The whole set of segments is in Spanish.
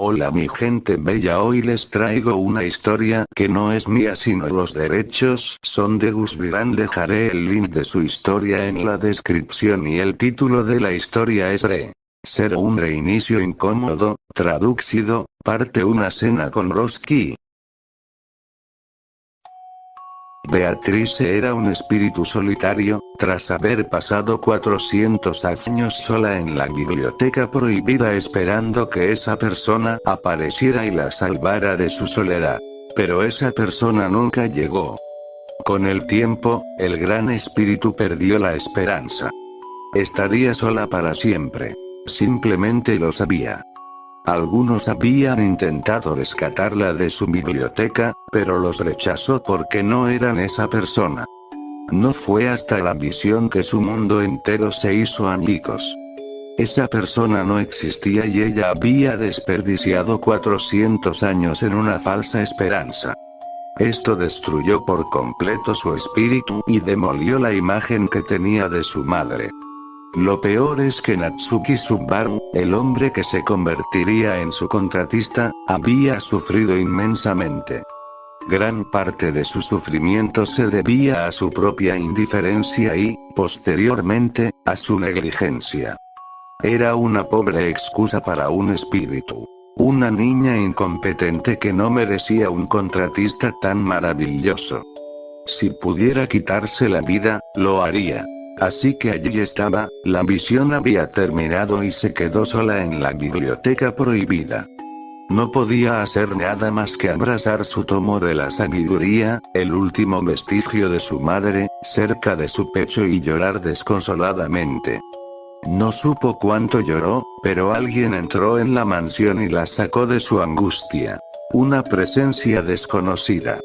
Hola mi gente bella, hoy les traigo una historia que no es mía sino los derechos son de Gus Viran. Dejaré el link de su historia en la descripción y el título de la historia es Ser un reinicio incómodo, traducido, parte una cena con Roski. Beatrice era un espíritu solitario, tras haber pasado 400 años sola en la biblioteca prohibida esperando que esa persona apareciera y la salvara de su soledad. Pero esa persona nunca llegó. Con el tiempo, el gran espíritu perdió la esperanza. Estaría sola para siempre. Simplemente lo sabía. Algunos habían intentado rescatarla de su biblioteca, pero los rechazó porque no eran esa persona. No fue hasta la visión que su mundo entero se hizo añicos. Esa persona no existía y ella había desperdiciado 400 años en una falsa esperanza. Esto destruyó por completo su espíritu y demolió la imagen que tenía de su madre. Lo peor es que Natsuki Subaru, el hombre que se convertiría en su contratista, había sufrido inmensamente. Gran parte de su sufrimiento se debía a su propia indiferencia y, posteriormente, a su negligencia. Era una pobre excusa para un espíritu. Una niña incompetente que no merecía un contratista tan maravilloso. Si pudiera quitarse la vida, lo haría. Así que allí estaba, la visión había terminado y se quedó sola en la biblioteca prohibida. No podía hacer nada más que abrazar su tomo de la sabiduría, el último vestigio de su madre, cerca de su pecho y llorar desconsoladamente. No supo cuánto lloró, pero alguien entró en la mansión y la sacó de su angustia. Una presencia desconocida.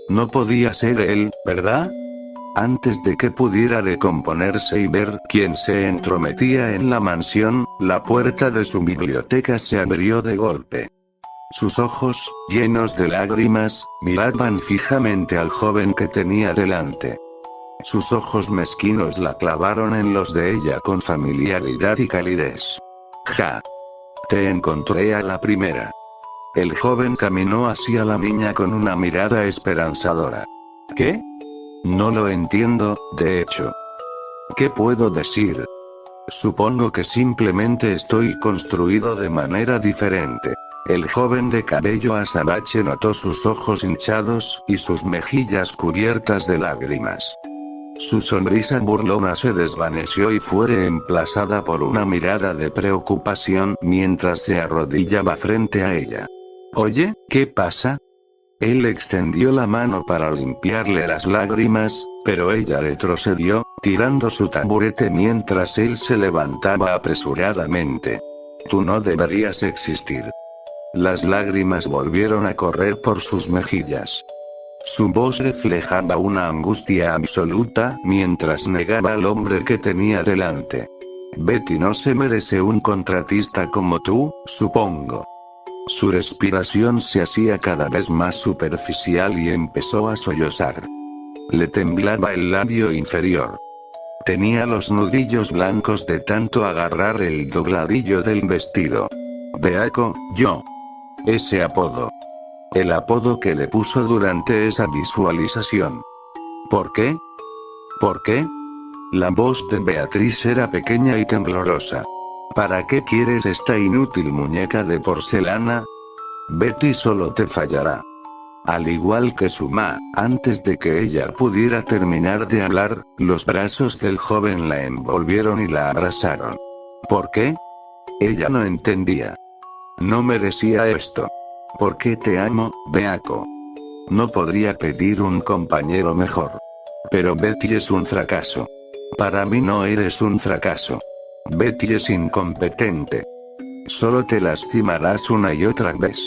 No podía ser él, ¿verdad? Antes de que pudiera recomponerse y ver quién se entrometía en la mansión, la puerta de su biblioteca se abrió de golpe. Sus ojos, llenos de lágrimas, miraban fijamente al joven que tenía delante. Sus ojos mezquinos la clavaron en los de ella con familiaridad y calidez. Ja. Te encontré a la primera. El joven caminó hacia la niña con una mirada esperanzadora. ¿Qué? No lo entiendo, de hecho. ¿Qué puedo decir? Supongo que simplemente estoy construido de manera diferente. El joven de cabello azabache notó sus ojos hinchados y sus mejillas cubiertas de lágrimas. Su sonrisa burlona se desvaneció y fue reemplazada por una mirada de preocupación mientras se arrodillaba frente a ella. Oye, ¿qué pasa? Él extendió la mano para limpiarle las lágrimas, pero ella retrocedió, tirando su taburete mientras él se levantaba apresuradamente. Tú no deberías existir. Las lágrimas volvieron a correr por sus mejillas. Su voz reflejaba una angustia absoluta mientras negaba al hombre que tenía delante. Betty no se merece un contratista como tú, supongo. Su respiración se hacía cada vez más superficial y empezó a sollozar. Le temblaba el labio inferior. Tenía los nudillos blancos de tanto agarrar el dobladillo del vestido. Beako, yo. Ese apodo. El apodo que le puso durante esa visualización. ¿Por qué? ¿Por qué? La voz de Beatriz era pequeña y temblorosa. ¿Para qué quieres esta inútil muñeca de porcelana? Betty solo te fallará. Al igual que su ma, antes de que ella pudiera terminar de hablar, los brazos del joven la envolvieron y la abrazaron. ¿Por qué? Ella no entendía. No merecía esto. ¿Por qué te amo, Beako? No podría pedir un compañero mejor. Pero Betty es un fracaso. Para mí no eres un fracaso. Betty es incompetente. Solo te lastimarás una y otra vez.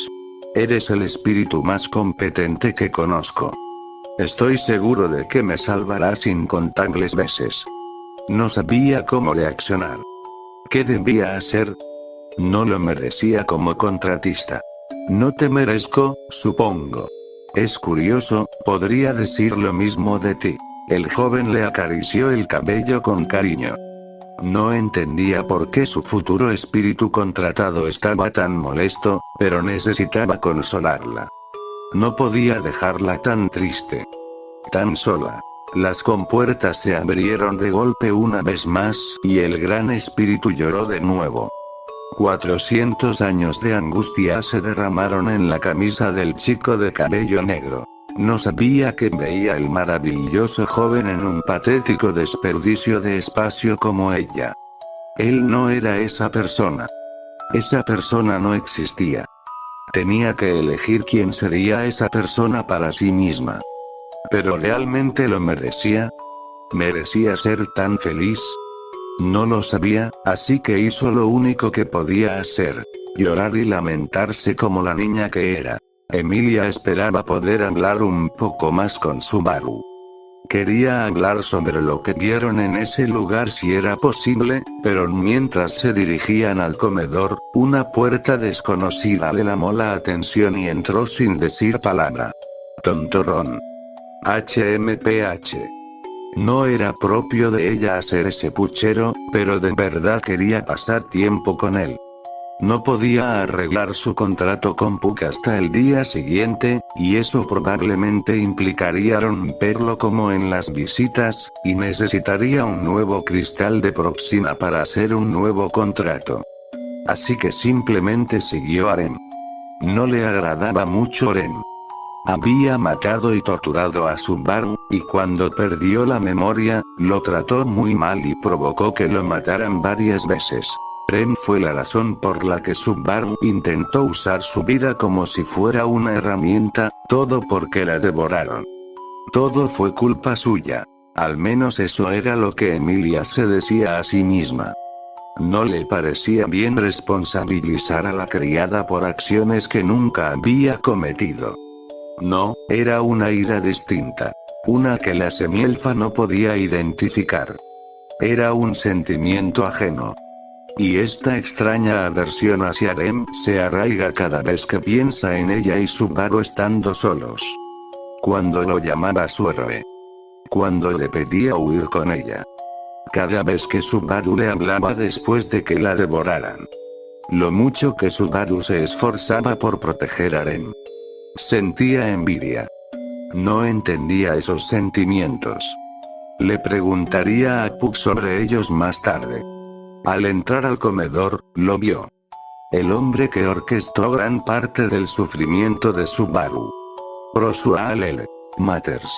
Eres el espíritu más competente que conozco. Estoy seguro de que me salvarás incontables veces. No sabía cómo reaccionar. ¿Qué debía hacer? No lo merecía como contratista. No te merezco, supongo. Es curioso, podría decir lo mismo de ti. El joven le acarició el cabello con cariño. No entendía por qué su futuro espíritu contratado estaba tan molesto, pero necesitaba consolarla. No podía dejarla tan triste. Tan sola. Las compuertas se abrieron de golpe una vez más, y el gran espíritu lloró de nuevo. 400 años de angustia se derramaron en la camisa del chico de cabello negro. No sabía que veía el maravilloso joven en un patético desperdicio de espacio como ella. Él no era esa persona. Esa persona no existía. Tenía que elegir quién sería esa persona para sí misma. ¿Pero realmente lo merecía? ¿Merecía ser tan feliz? No lo sabía, así que hizo lo único que podía hacer: llorar y lamentarse como la niña que era. Emilia esperaba poder hablar un poco más con Subaru. Quería hablar sobre lo que vieron en ese lugar si era posible, pero mientras se dirigían al comedor, una puerta desconocida le llamó la atención y entró sin decir palabra. Tontorrón. HMPH. No era propio de ella hacer ese puchero, pero de verdad quería pasar tiempo con él. No podía arreglar su contrato con Puck hasta el día siguiente, y eso probablemente implicaría romperlo como en las visitas, y necesitaría un nuevo cristal de Proxima para hacer un nuevo contrato. Así que simplemente siguió a Rem. No le agradaba mucho Rem. Había matado y torturado a Subaru, y cuando perdió la memoria, lo trató muy mal y provocó que lo mataran varias veces. Rem fue la razón por la que Subaru intentó usar su vida como si fuera una herramienta, todo porque la devoraron. Todo fue culpa suya. Al menos eso era lo que Emilia se decía a sí misma. No le parecía bien responsabilizar a la criada por acciones que nunca había cometido. No, era una ira distinta. Una que la semielfa no podía identificar. Era un sentimiento ajeno. Y esta extraña aversión hacia Rem se arraiga cada vez que piensa en ella y Subaru estando solos. Cuando lo llamaba su héroe. Cuando le pedía huir con ella. Cada vez que Subaru le hablaba después de que la devoraran. Lo mucho que Subaru se esforzaba por proteger a Rem. Sentía envidia. No entendía esos sentimientos. Le preguntaría a Puck sobre ellos más tarde. Al entrar al comedor, lo vio. El hombre que orquestó gran parte del sufrimiento de Subaru. Prosual L. Matters.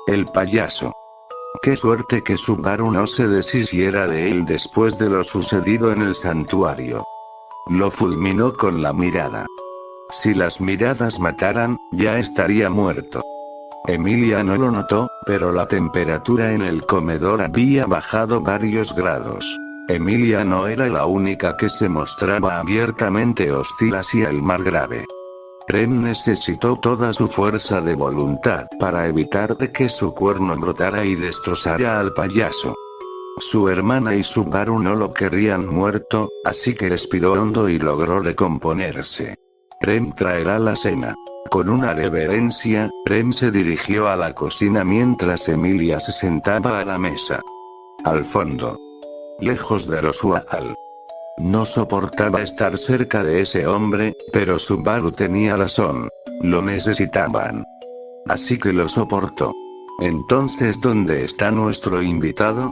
El payaso. Qué suerte que Subaru no se deshiciera de él después de lo sucedido en el santuario. Lo fulminó con la mirada. Si las miradas mataran, ya estaría muerto. Emilia no lo notó, pero la temperatura en el comedor había bajado varios grados. Emilia no era la única que se mostraba abiertamente hostil hacia el margrave. Rem necesitó toda su fuerza de voluntad para evitar de que su cuerno brotara y destrozara al payaso. Su hermana y Subaru no lo querían muerto, así que respiró hondo y logró recomponerse. Rem traerá la cena. Con una reverencia, Rem se dirigió a la cocina mientras Emilia se sentaba a la mesa. Al fondo. Lejos de Roswell. No soportaba estar cerca de ese hombre, pero Subaru tenía razón. Lo necesitaban. Así que lo soportó. Entonces, ¿dónde está nuestro invitado?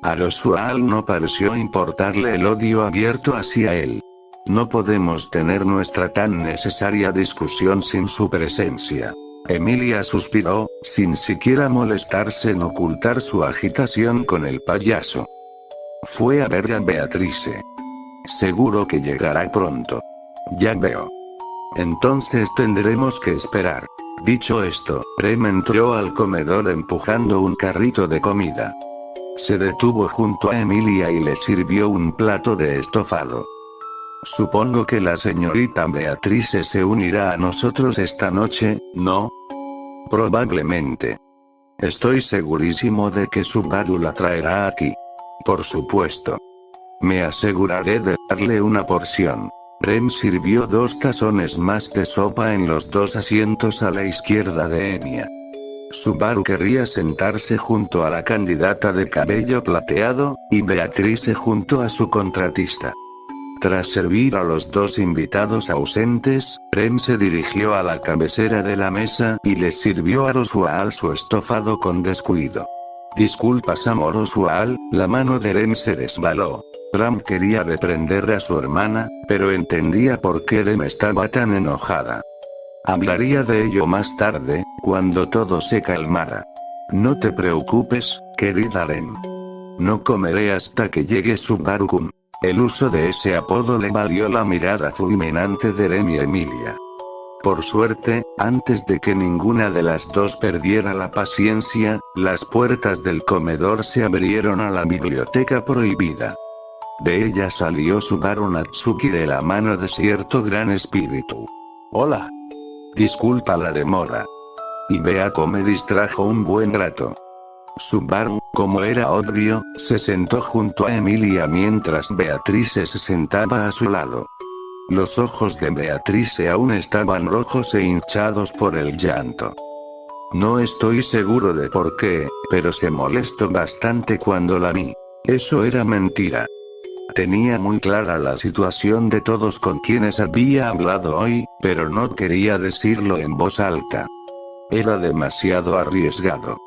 A Roswell no pareció importarle el odio abierto hacia él. No podemos tener nuestra tan necesaria discusión sin su presencia. Emilia suspiró, sin siquiera molestarse en ocultar su agitación con el payaso. Fue a ver a Beatrice. Seguro que llegará pronto. Ya veo. Entonces tendremos que esperar. Dicho esto, Rem entró al comedor empujando un carrito de comida. Se detuvo junto a Emilia y le sirvió un plato de estofado. Supongo que la señorita Beatrice se unirá a nosotros esta noche, ¿no? Probablemente. Estoy segurísimo de que Subaru la traerá aquí. Por supuesto. Me aseguraré de darle una porción. Rem sirvió 2 tazones más de sopa en los 2 asientos a la izquierda de Enya. Subaru quería sentarse junto a la candidata de cabello plateado, y Beatrice junto a su contratista. Tras servir a los dos invitados ausentes, Prem se dirigió a la cabecera de la mesa y le sirvió a Roswaal su estofado con descuido. Disculpas amor Roswaal, la mano de Rem se resbaló. Ram quería reprender a su hermana, pero entendía por qué Rem estaba tan enojada. Hablaría de ello más tarde, cuando todo se calmara. No te preocupes, querida Rem. No comeré hasta que llegue Subaru-kun. El uso de ese apodo le valió la mirada fulminante de Rem y Emilia. Por suerte, antes de que ninguna de las dos perdiera la paciencia, las puertas del comedor se abrieron a la biblioteca prohibida. De ella salió Subaru Natsuki de la mano de cierto gran espíritu. Hola. Disculpa la demora. Y Beako me distrajo un buen rato. Subaru, como era obvio, se sentó junto a Emilia mientras Beatrice se sentaba a su lado. Los ojos de Beatrice aún estaban rojos e hinchados por el llanto. No estoy seguro de por qué, pero se molestó bastante cuando la vi. Eso era mentira. Tenía muy clara la situación de todos con quienes había hablado hoy, pero no quería decirlo en voz alta. Era demasiado arriesgado.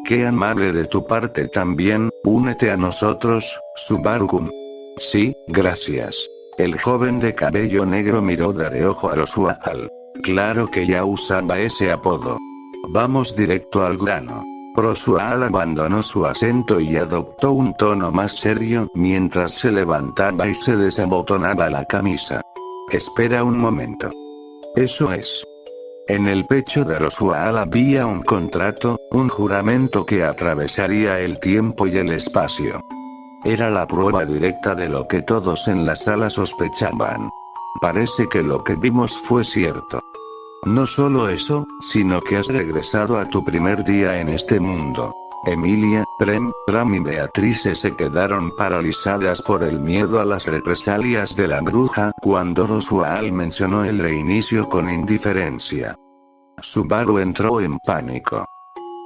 Qué amable de tu parte también, únete a nosotros, Subaru-kun. Sí, gracias. El joven de cabello negro miró de reojo a Roswaal. Claro que ya usaba ese apodo. Vamos directo al grano. Roswaal abandonó su acento y adoptó un tono más serio mientras se levantaba y se desabotonaba la camisa. Espera un momento. Eso es. En el pecho de Roswaal había un contrato, un juramento que atravesaría el tiempo y el espacio. Era la prueba directa de lo que todos en la sala sospechaban. Parece que lo que vimos fue cierto. No solo eso, sino que has regresado a tu primer día en este mundo. Emilia, Prem, Ram y Beatrice se quedaron paralizadas por el miedo a las represalias de la bruja cuando Roswaal mencionó el reinicio con indiferencia. Subaru entró en pánico.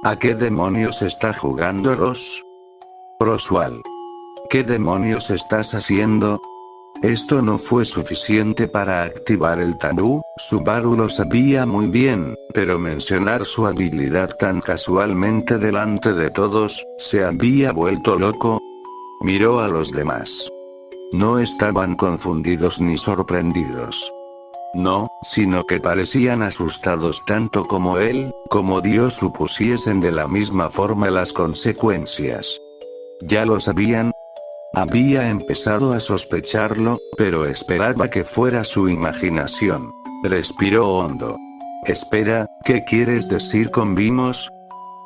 ¿A qué demonios está jugando Roswaal? ¿Qué demonios estás haciendo? Esto no fue suficiente para activar el tabú, Subaru lo sabía muy bien, pero mencionar su habilidad tan casualmente delante de todos, ¿se había vuelto loco? Miró a los demás. No estaban confundidos ni sorprendidos. No, sino que parecían asustados tanto como él, como Dios supusiesen de la misma forma las consecuencias. Ya lo sabían. Había empezado a sospecharlo, pero esperaba que fuera su imaginación. Respiró hondo. Espera, ¿qué quieres decir con vimos?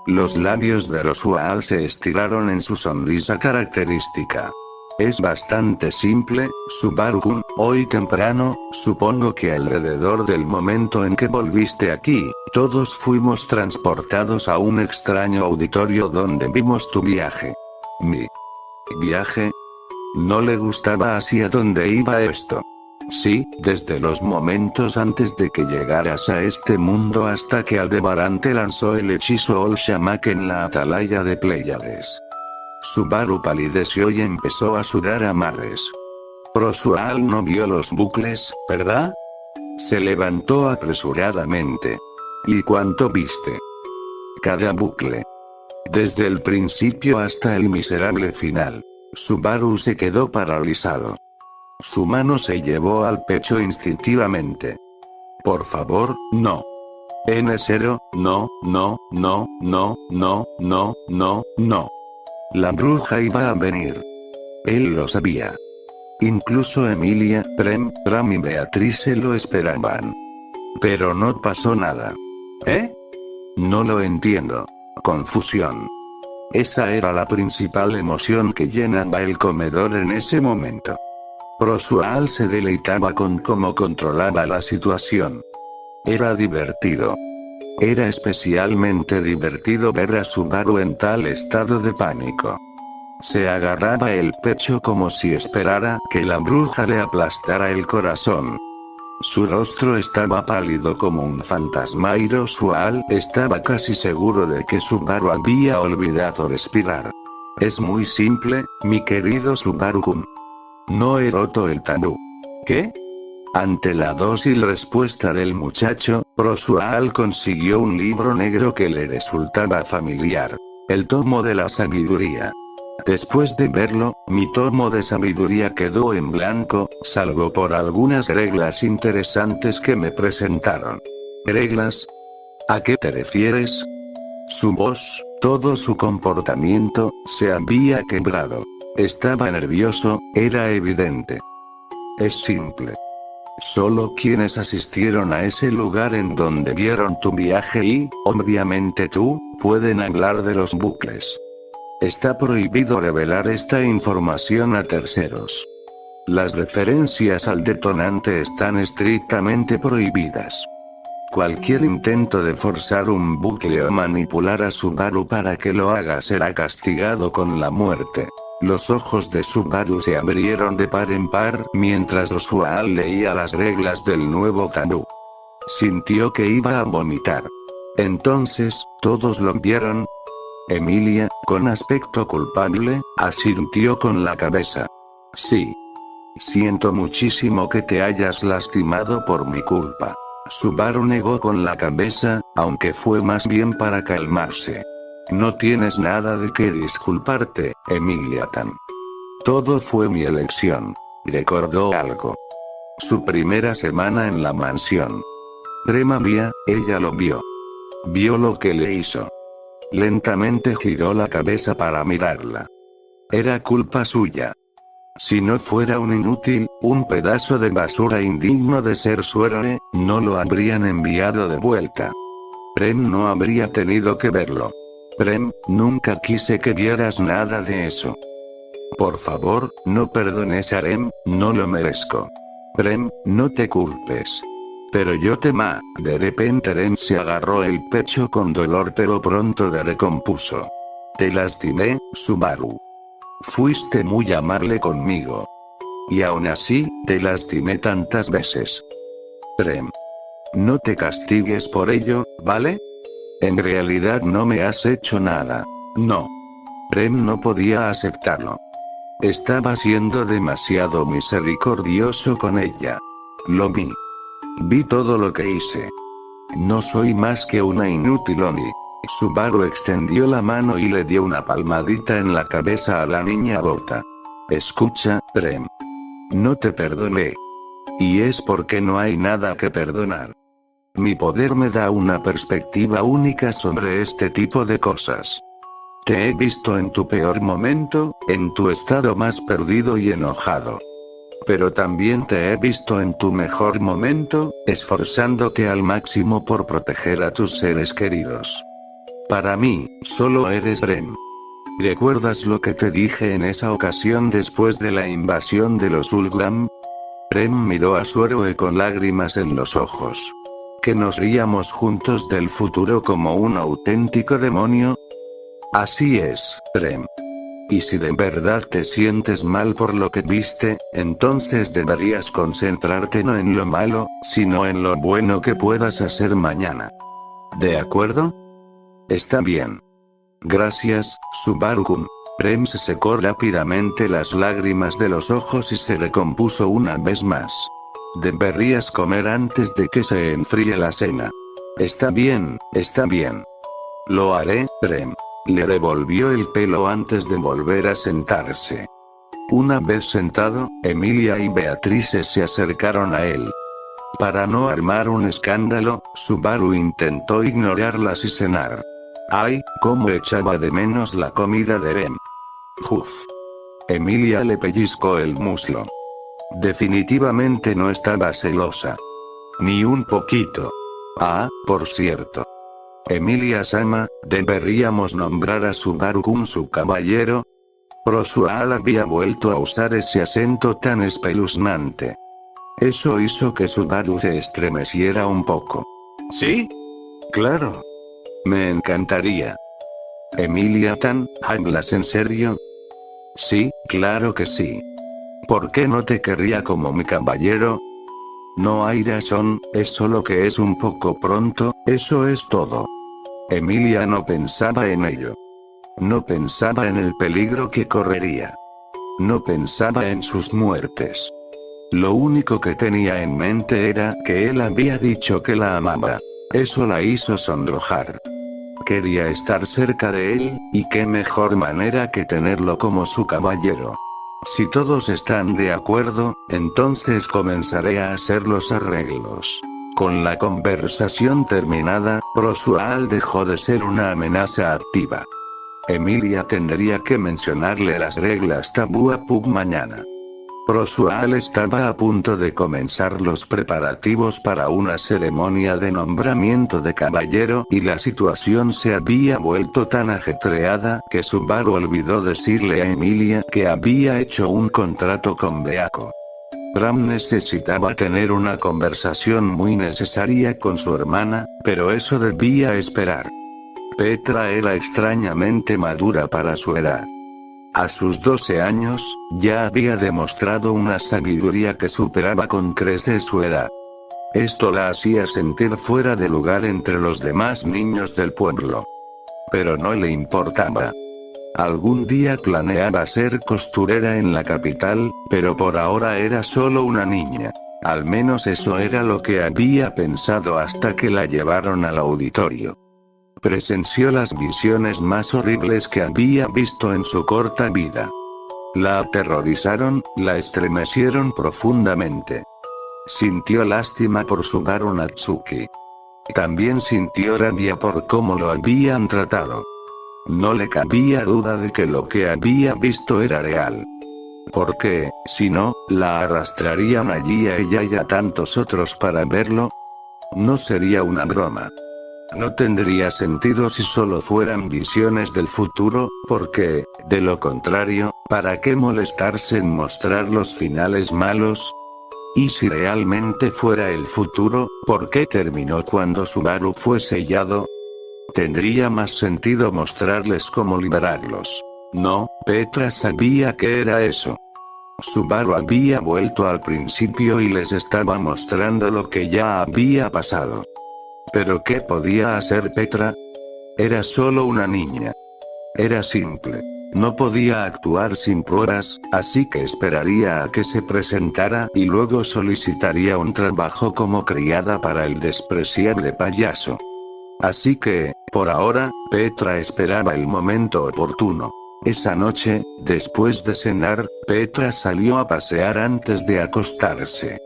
Los labios de Roswaal se estiraron en su sonrisa característica. Es bastante simple, Subaru-kun, hoy temprano, supongo que alrededor del momento en que volviste aquí, todos fuimos transportados a un extraño auditorio donde vimos tu viaje. ¿Mi viaje? No le gustaba hacia dónde iba esto. Sí, desde los momentos antes de que llegaras a este mundo hasta que Aldebarán te lanzó el hechizo Ol Shamak en la atalaya de Pléyades. Subaru palideció y empezó a sudar a mares. Roswaal no vio los bucles, ¿verdad? Se levantó apresuradamente. ¿Y cuánto viste? Cada bucle. Desde el principio hasta el miserable final. Subaru se quedó paralizado. Su mano se llevó al pecho instintivamente. Por favor, no. N0, no, no, no, no, no, no, no, no. La bruja iba a venir. Él lo sabía. Incluso Emilia, Prem, Ram y Beatrice lo esperaban. Pero no pasó nada. ¿Eh? No lo entiendo. Confusión. Esa era la principal emoción que llenaba el comedor en ese momento. Roswaal se deleitaba con cómo controlaba la situación. Era divertido. Era especialmente divertido ver a Subaru en tal estado de pánico. Se agarraba el pecho como si esperara que la bruja le aplastara el corazón. Su rostro estaba pálido como un fantasma inusual, estaba casi seguro de que Subaru había olvidado respirar. Es muy simple, mi querido Subaru-kun. No he roto el tabú. ¿Qué? Ante la dócil respuesta del muchacho, Rosual consiguió un libro negro que le resultaba familiar. El tomo de la sabiduría. Después de verlo, mi tomo de sabiduría quedó en blanco, salvo por algunas reglas interesantes que me presentaron. ¿Reglas? ¿A qué te refieres? Su voz, todo su comportamiento, se había quebrado. Estaba nervioso, era evidente. Es simple. Solo quienes asistieron a ese lugar en donde vieron tu viaje y, obviamente tú, pueden hablar de los bucles. Está prohibido revelar esta información a terceros. Las referencias al detonante están estrictamente prohibidas. Cualquier intento de forzar un bucle o manipular a Subaru para que lo haga será castigado con la muerte. Los ojos de Subaru se abrieron de par en par mientras Rosual leía las reglas del nuevo tabú. Sintió que iba a vomitar. Entonces, todos lo vieron. Emilia, con aspecto culpable, asintió con la cabeza. Sí. Siento muchísimo que te hayas lastimado por mi culpa. Subaru negó con la cabeza, aunque fue más bien para calmarse. No tienes nada de qué disculparte, Emilia-tan. Todo fue mi elección. Recordó algo. Su primera semana en la mansión. Rema vía, ella lo vio. Vio lo que le hizo. Lentamente giró la cabeza para mirarla. Era culpa suya. Si no fuera un inútil, un pedazo de basura indigno de ser su héroe, no lo habrían enviado de vuelta. Prem no habría tenido que verlo. Prem, nunca quise que vieras nada de eso. Por favor, no perdones a Rem, no lo merezco. Prem, no te culpes. Pero yo de repente Rem se agarró el pecho con dolor pero pronto se recompuso. Te lastimé, Subaru. Fuiste muy amable conmigo. Y aún así, te lastimé tantas veces. Rem. No te castigues por ello, ¿vale? En realidad no me has hecho nada. No. Rem no podía aceptarlo. Estaba siendo demasiado misericordioso con ella. Lo vi. Vi todo lo que hice. No soy más que una inútil Oni. Subaru extendió la mano y le dio una palmadita en la cabeza a la niña Gota. Escucha, Rem. No te perdoné. Y es porque no hay nada que perdonar. Mi poder me da una perspectiva única sobre este tipo de cosas. Te he visto en tu peor momento, en tu estado más perdido y enojado. Pero también te he visto en tu mejor momento, esforzándote al máximo por proteger a tus seres queridos. Para mí, solo eres Rem. ¿Recuerdas lo que te dije en esa ocasión después de la invasión de los Ulgram? Rem miró a su héroe con lágrimas en los ojos. ¿Que nos ríamos juntos del futuro como un auténtico demonio? Así es, Rem. Y si de verdad te sientes mal por lo que viste, entonces deberías concentrarte no en lo malo, sino en lo bueno que puedas hacer mañana. ¿De acuerdo? Está bien. Gracias, Subaru-kun. Rem se secó rápidamente las lágrimas de los ojos y se recompuso una vez más. Deberías comer antes de que se enfríe la cena. Está bien, está bien. Lo haré, Rem. Le revolvió el pelo antes de volver a sentarse. Una vez sentado, Emilia y Beatrice se acercaron a él. Para no armar un escándalo, Subaru intentó ignorarlas y cenar. Ay, cómo echaba de menos la comida de Rem. Uf. Emilia le pellizcó el muslo. Definitivamente no estaba celosa. Ni un poquito. Ah, por cierto. Emilia-sama, ¿deberíamos nombrar a Subaru-kun su caballero? Rosual había vuelto a usar ese acento tan espeluznante. Eso hizo que Subaru se estremeciera un poco. ¿Sí? Claro. Me encantaría. Emilia-tan, ¿hablas en serio? Sí, claro que sí. ¿Por qué no te querría como mi caballero? No hay razón, es solo que es un poco pronto, eso es todo. Emilia no pensaba en ello. No pensaba en el peligro que correría. No pensaba en sus muertes. Lo único que tenía en mente era que él había dicho que la amaba. Eso la hizo sonrojar. Quería estar cerca de él, y qué mejor manera que tenerlo como su caballero. Si todos están de acuerdo, entonces comenzaré a hacer los arreglos. Con la conversación terminada, Prosual dejó de ser una amenaza activa. Emilia tendría que mencionarle las reglas tabú a Puck mañana. Prosual estaba a punto de comenzar los preparativos para una ceremonia de nombramiento de caballero y la situación se había vuelto tan ajetreada que Subaru olvidó decirle a Emilia que había hecho un contrato con Beako. Bram necesitaba tener una conversación muy necesaria con su hermana, pero eso debía esperar. Petra era extrañamente madura para su edad. A sus 12 años, ya había demostrado una sabiduría que superaba con creces su edad. Esto la hacía sentir fuera de lugar entre los demás niños del pueblo. Pero no le importaba. Algún día planeaba ser costurera en la capital, pero por ahora era solo una niña. Al menos eso era lo que había pensado hasta que la llevaron al auditorio. Presenció las visiones más horribles que había visto en su corta vida. La aterrorizaron, la estremecieron profundamente. Sintió lástima por Subaru Natsuki. También sintió rabia por cómo lo habían tratado. No le cabía duda de que lo que había visto era real. Porque, si no, la arrastrarían allí a ella y a tantos otros para verlo. No sería una broma. No tendría sentido si solo fueran visiones del futuro, porque, de lo contrario, ¿para qué molestarse en mostrar los finales malos? Y si realmente fuera el futuro, ¿por qué terminó cuando Subaru fue sellado? Tendría más sentido mostrarles cómo liberarlos. No, Petra sabía que era eso. Subaru había vuelto al principio y les estaba mostrando lo que ya había pasado. ¿Pero qué podía hacer Petra? Era solo una niña. Era simple. No podía actuar sin pruebas, así que esperaría a que se presentara y luego solicitaría un trabajo como criada para el despreciable payaso. Así que, por ahora, Petra esperaba el momento oportuno. Esa noche, después de cenar, Petra salió a pasear antes de acostarse.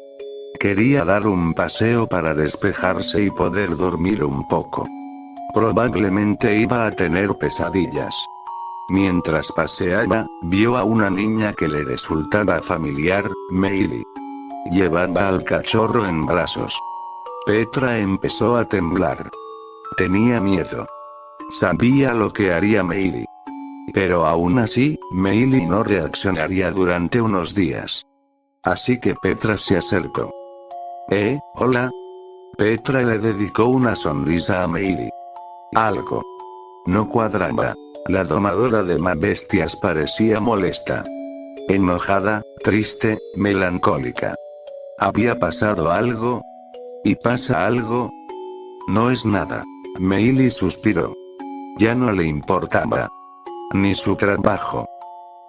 Quería dar un paseo para despejarse y poder dormir un poco. Probablemente iba a tener pesadillas. Mientras paseaba, vio a una niña que le resultaba familiar, Meili. Llevaba al cachorro en brazos. Petra empezó a temblar. Tenía miedo. Sabía lo que haría Meili. Pero aún así, Meili no reaccionaría durante unos días. Así que Petra se acercó. Hola. Petra le dedicó una sonrisa a Meili. Algo no cuadraba. La domadora de bestias parecía molesta. Enojada, triste, melancólica. ¿Había pasado algo? ¿Y pasa algo? No es nada. Meili suspiró. Ya no le importaba. Ni su trabajo.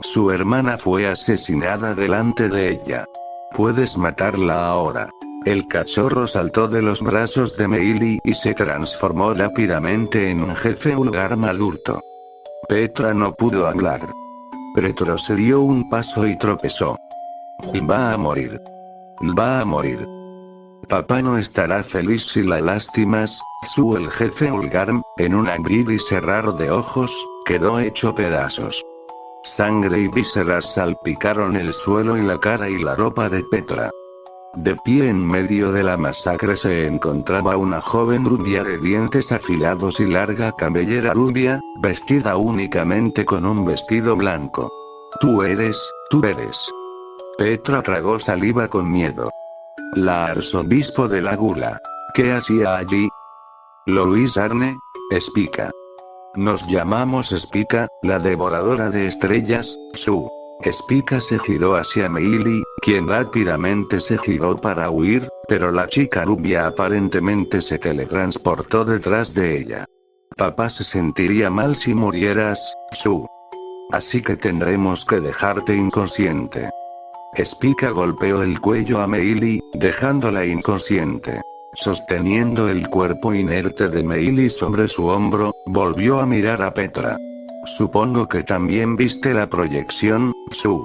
Su hermana fue asesinada delante de ella. Puedes matarla ahora. El cachorro saltó de los brazos de Meili y se transformó rápidamente en un jefe Ulgarm adulto. Petra no pudo hablar. Retrocedió un paso y tropezó. Va a morir. Va a morir. Papá no estará feliz si la lastimas. El jefe Ulgarm, en un abrir y cerrar de ojos, quedó hecho pedazos. Sangre y vísceras salpicaron el suelo y la cara y la ropa de Petra. De pie en medio de la masacre se encontraba una joven rubia de dientes afilados y larga cabellera rubia, vestida únicamente con un vestido blanco. Tú eres. Petra tragó saliva con miedo. La arzobispo de la Gula. ¿Qué hacía allí? Louise Arne, Spica. Nos llamamos Spica, la devoradora de estrellas, Su. Spica se giró hacia Meili, quien rápidamente se giró para huir, pero la chica rubia aparentemente se teletransportó detrás de ella. Papá se sentiría mal si murieras, Sue. Así que tendremos que dejarte inconsciente. Spica golpeó el cuello a Meili, dejándola inconsciente. Sosteniendo el cuerpo inerte de Meili sobre su hombro, volvió a mirar a Petra. Supongo que también viste la proyección, Sue.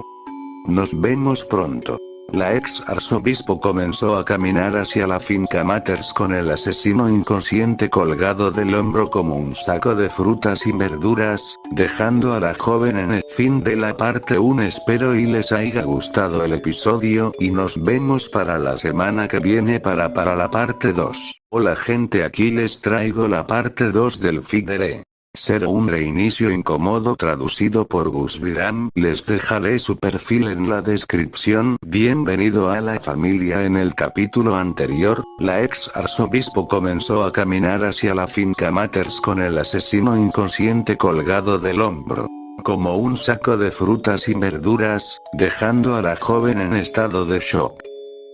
Nos vemos pronto. La ex arzobispo comenzó a caminar hacia la finca Matters con el asesino inconsciente colgado del hombro como un saco de frutas y verduras, dejando a la joven en el fin de la parte 1. Espero y les haya gustado el episodio y nos vemos para la semana que viene para la parte 2. Hola gente, aquí les traigo la parte 2 del Figure. Ser un reinicio incómodo traducido por Gus Viram. Les dejaré su perfil en la descripción. Bienvenido a la familia. En el capítulo anterior, la ex arzobispo comenzó a caminar hacia la finca Matters con el asesino inconsciente colgado del hombro, como un saco de frutas y verduras, dejando a la joven en estado de shock.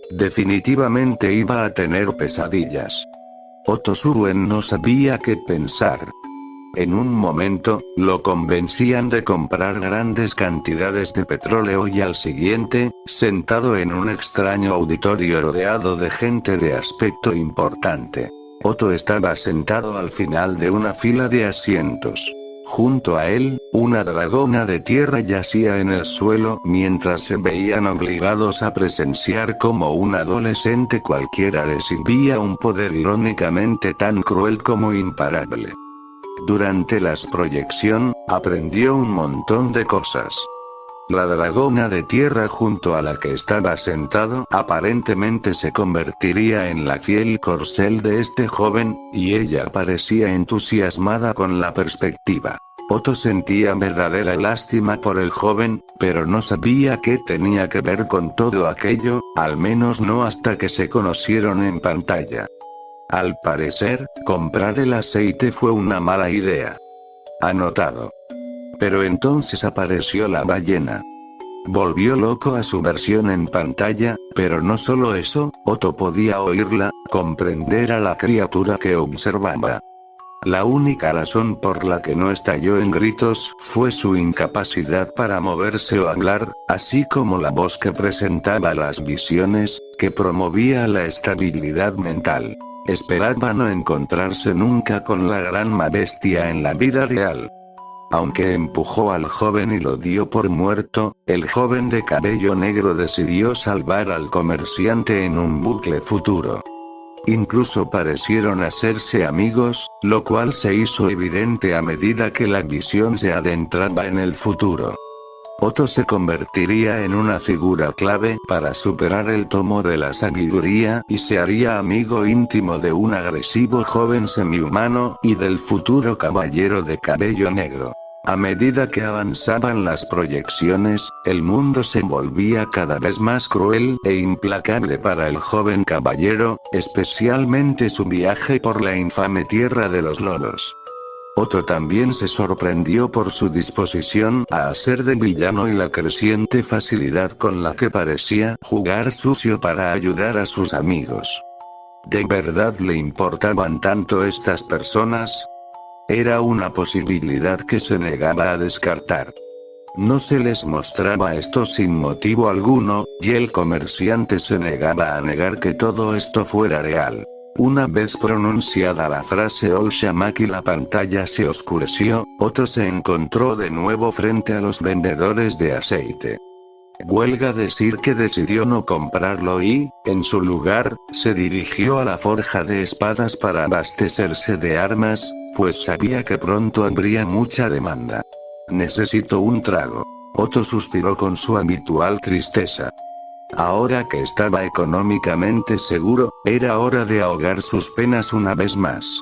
Definitivamente iba a tener pesadillas. Otto Suruen no sabía qué pensar. En un momento, lo convencían de comprar grandes cantidades de petróleo y al siguiente, sentado en un extraño auditorio rodeado de gente de aspecto importante. Otto estaba sentado al final de una fila de asientos. Junto a él, una dragona de tierra yacía en el suelo mientras se veían obligados a presenciar cómo un adolescente cualquiera recibía un poder irónicamente tan cruel como imparable. Durante la proyección, aprendió un montón de cosas. La dragona de tierra junto a la que estaba sentado aparentemente se convertiría en la fiel corcel de este joven, y ella parecía entusiasmada con la perspectiva. Otto sentía verdadera lástima por el joven, pero no sabía qué tenía que ver con todo aquello, al menos no hasta que se conocieron en pantalla. Al parecer, comprar el aceite fue una mala idea. Anotado. Pero entonces apareció la ballena. Volvió loco a su versión en pantalla, pero no solo eso, Otto podía oírla, comprender a la criatura que observaba. La única razón por la que no estalló en gritos fue su incapacidad para moverse o hablar, así como la voz que presentaba las visiones, que promovía la estabilidad mental. Esperaba no encontrarse nunca con la gran bestia en la vida real. Aunque empujó al joven y lo dio por muerto, el joven de cabello negro decidió salvar al comerciante en un bucle futuro. Incluso parecieron hacerse amigos, lo cual se hizo evidente a medida que la visión se adentraba en el futuro. Otto se convertiría en una figura clave para superar el tomo de la sabiduría y se haría amigo íntimo de un agresivo joven semihumano y del futuro caballero de cabello negro. A medida que avanzaban las proyecciones, el mundo se volvía cada vez más cruel e implacable para el joven caballero, especialmente su viaje por la infame tierra de los loros. Otto también se sorprendió por su disposición a hacer de villano y la creciente facilidad con la que parecía jugar sucio para ayudar a sus amigos. ¿De verdad le importaban tanto estas personas? Era una posibilidad que se negaba a descartar. No se les mostraba esto sin motivo alguno, y el comerciante se negaba a negar que todo esto fuera real. Una vez pronunciada la frase Ol Shamak y la pantalla se oscureció, Otto se encontró de nuevo frente a los vendedores de aceite. Huelga decir que decidió no comprarlo y, en su lugar, se dirigió a la forja de espadas para abastecerse de armas, pues sabía que pronto habría mucha demanda. Necesito un trago. Otto suspiró con su habitual tristeza. Ahora que estaba económicamente seguro, era hora de ahogar sus penas una vez más.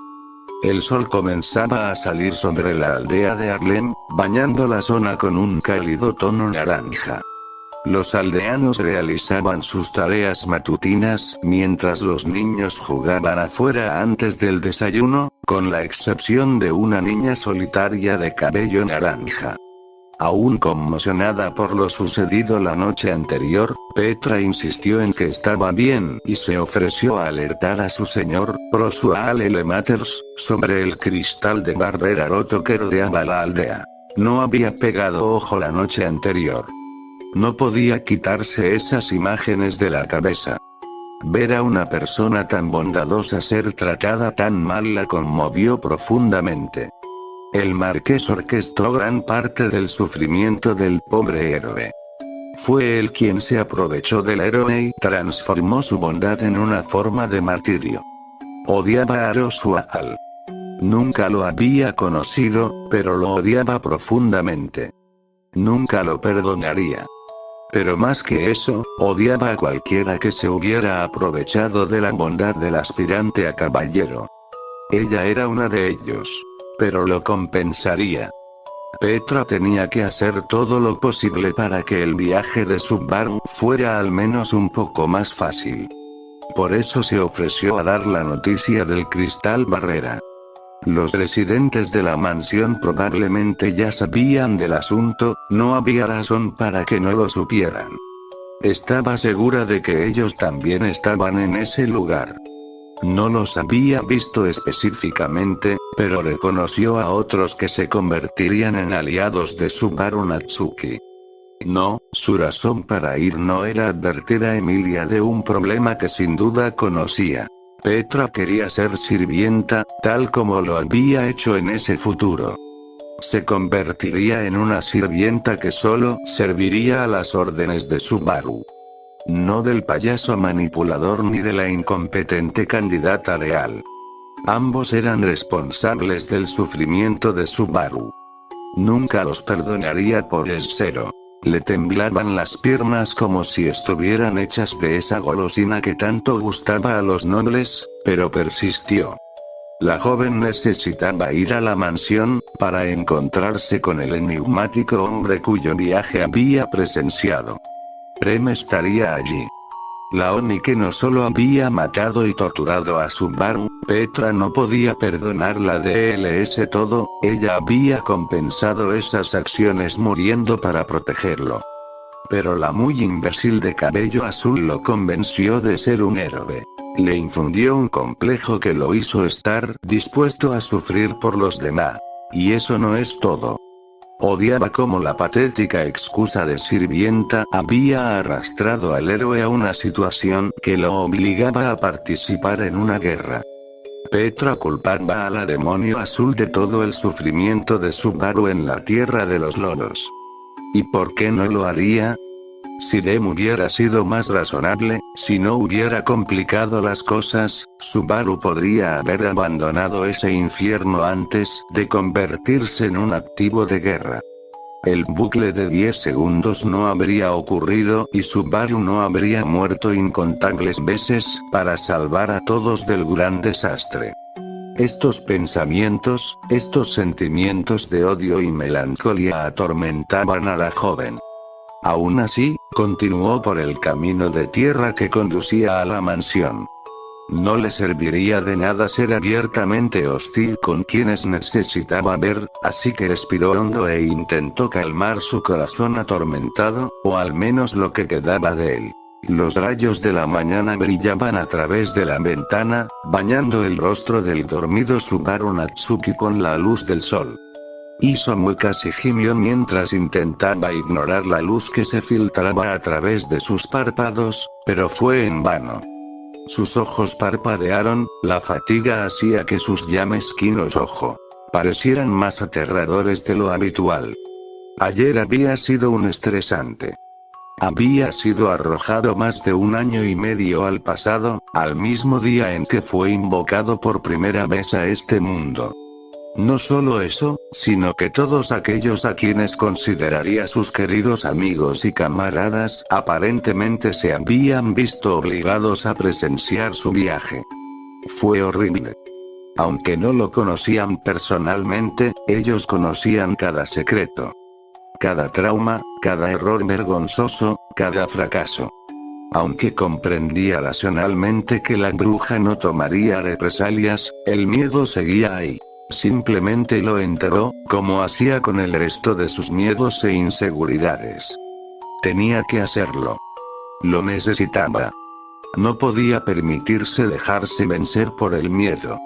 El sol comenzaba a salir sobre la aldea de Harlem, bañando la zona con un cálido tono naranja. Los aldeanos realizaban sus tareas matutinas mientras los niños jugaban afuera antes del desayuno, con la excepción de una niña solitaria de cabello naranja. Aún conmocionada por lo sucedido la noche anterior, Petra insistió en que estaba bien y se ofreció a alertar a su señor, Prosual Matters, sobre el cristal de barrera roto que rodeaba la aldea. No había pegado ojo la noche anterior. No podía quitarse esas imágenes de la cabeza. Ver a una persona tan bondadosa ser tratada tan mal la conmovió profundamente. El marqués orquestó gran parte del sufrimiento del pobre héroe. Fue él quien se aprovechó del héroe y transformó su bondad en una forma de martirio. Odiaba a Prosual. Nunca lo había conocido, pero lo odiaba profundamente. Nunca lo perdonaría. Pero más que eso, odiaba a cualquiera que se hubiera aprovechado de la bondad del aspirante a caballero. Ella era una de ellos. Pero lo compensaría. Petra tenía que hacer todo lo posible para que el viaje de Subaru fuera al menos un poco más fácil. Por eso se ofreció a dar la noticia del cristal barrera. Los residentes de la mansión probablemente ya sabían del asunto, no había razón para que no lo supieran. Estaba segura de que ellos también estaban en ese lugar. No los había visto específicamente, pero reconoció a otros que se convertirían en aliados de Subaru Natsuki. No, su razón para ir no era advertir a Emilia de un problema que sin duda conocía. Petra quería ser sirvienta, tal como lo había hecho en ese futuro. Se convertiría en una sirvienta que solo serviría a las órdenes de Subaru. No del payaso manipulador ni de la incompetente candidata real. Ambos eran responsables del sufrimiento de Subaru. Nunca los perdonaría por eso. Le temblaban las piernas como si estuvieran hechas de esa golosina que tanto gustaba a los nobles, pero persistió. La joven necesitaba ir a la mansión, para encontrarse con el enigmático hombre cuyo viaje había presenciado. Prem estaría allí. La Oni que no solo había matado y torturado a Subaru, Petra no podía perdonar la DLS todo, ella había compensado esas acciones muriendo para protegerlo. Pero la muy imbécil de cabello azul lo convenció de ser un héroe. Le infundió un complejo que lo hizo estar dispuesto a sufrir por los demás. Y eso no es todo. Odiaba cómo la patética excusa de sirvienta había arrastrado al héroe a una situación que lo obligaba a participar en una guerra. Petra culpaba a la demonio azul de todo el sufrimiento de Subaru en la tierra de los loros. ¿Y por qué no lo haría? Si Dem hubiera sido más razonable, si no hubiera complicado las cosas, Subaru podría haber abandonado ese infierno antes de convertirse en un activo de guerra. El bucle de 10 segundos no habría ocurrido y Subaru no habría muerto incontables veces para salvar a todos del gran desastre. Estos pensamientos, estos sentimientos de odio y melancolía atormentaban a la joven. Aún así, continuó por el camino de tierra que conducía a la mansión. No le serviría de nada ser abiertamente hostil con quienes necesitaba ver, así que respiró hondo e intentó calmar su corazón atormentado, o al menos lo que quedaba de él. Los rayos de la mañana brillaban a través de la ventana, bañando el rostro del dormido Subaru Natsuki con la luz del sol. Hizo muecas y gimió mientras intentaba ignorar la luz que se filtraba a través de sus párpados, pero fue en vano. Sus ojos parpadearon, la fatiga hacía que sus ya mezquinos ojos parecieran más aterradores de lo habitual. Ayer había sido un estresante. Había sido arrojado más de 1 año y medio al pasado, al mismo día en que fue invocado por primera vez a este mundo. No solo eso, sino que todos aquellos a quienes consideraría sus queridos amigos y camaradas aparentemente se habían visto obligados a presenciar su viaje. Fue horrible. Aunque no lo conocían personalmente, ellos conocían cada secreto. Cada trauma, cada error vergonzoso, cada fracaso. Aunque comprendía racionalmente que la bruja no tomaría represalias, el miedo seguía ahí. Simplemente lo enterró, como hacía con el resto de sus miedos e inseguridades. Tenía que hacerlo. Lo necesitaba. No podía permitirse dejarse vencer por el miedo.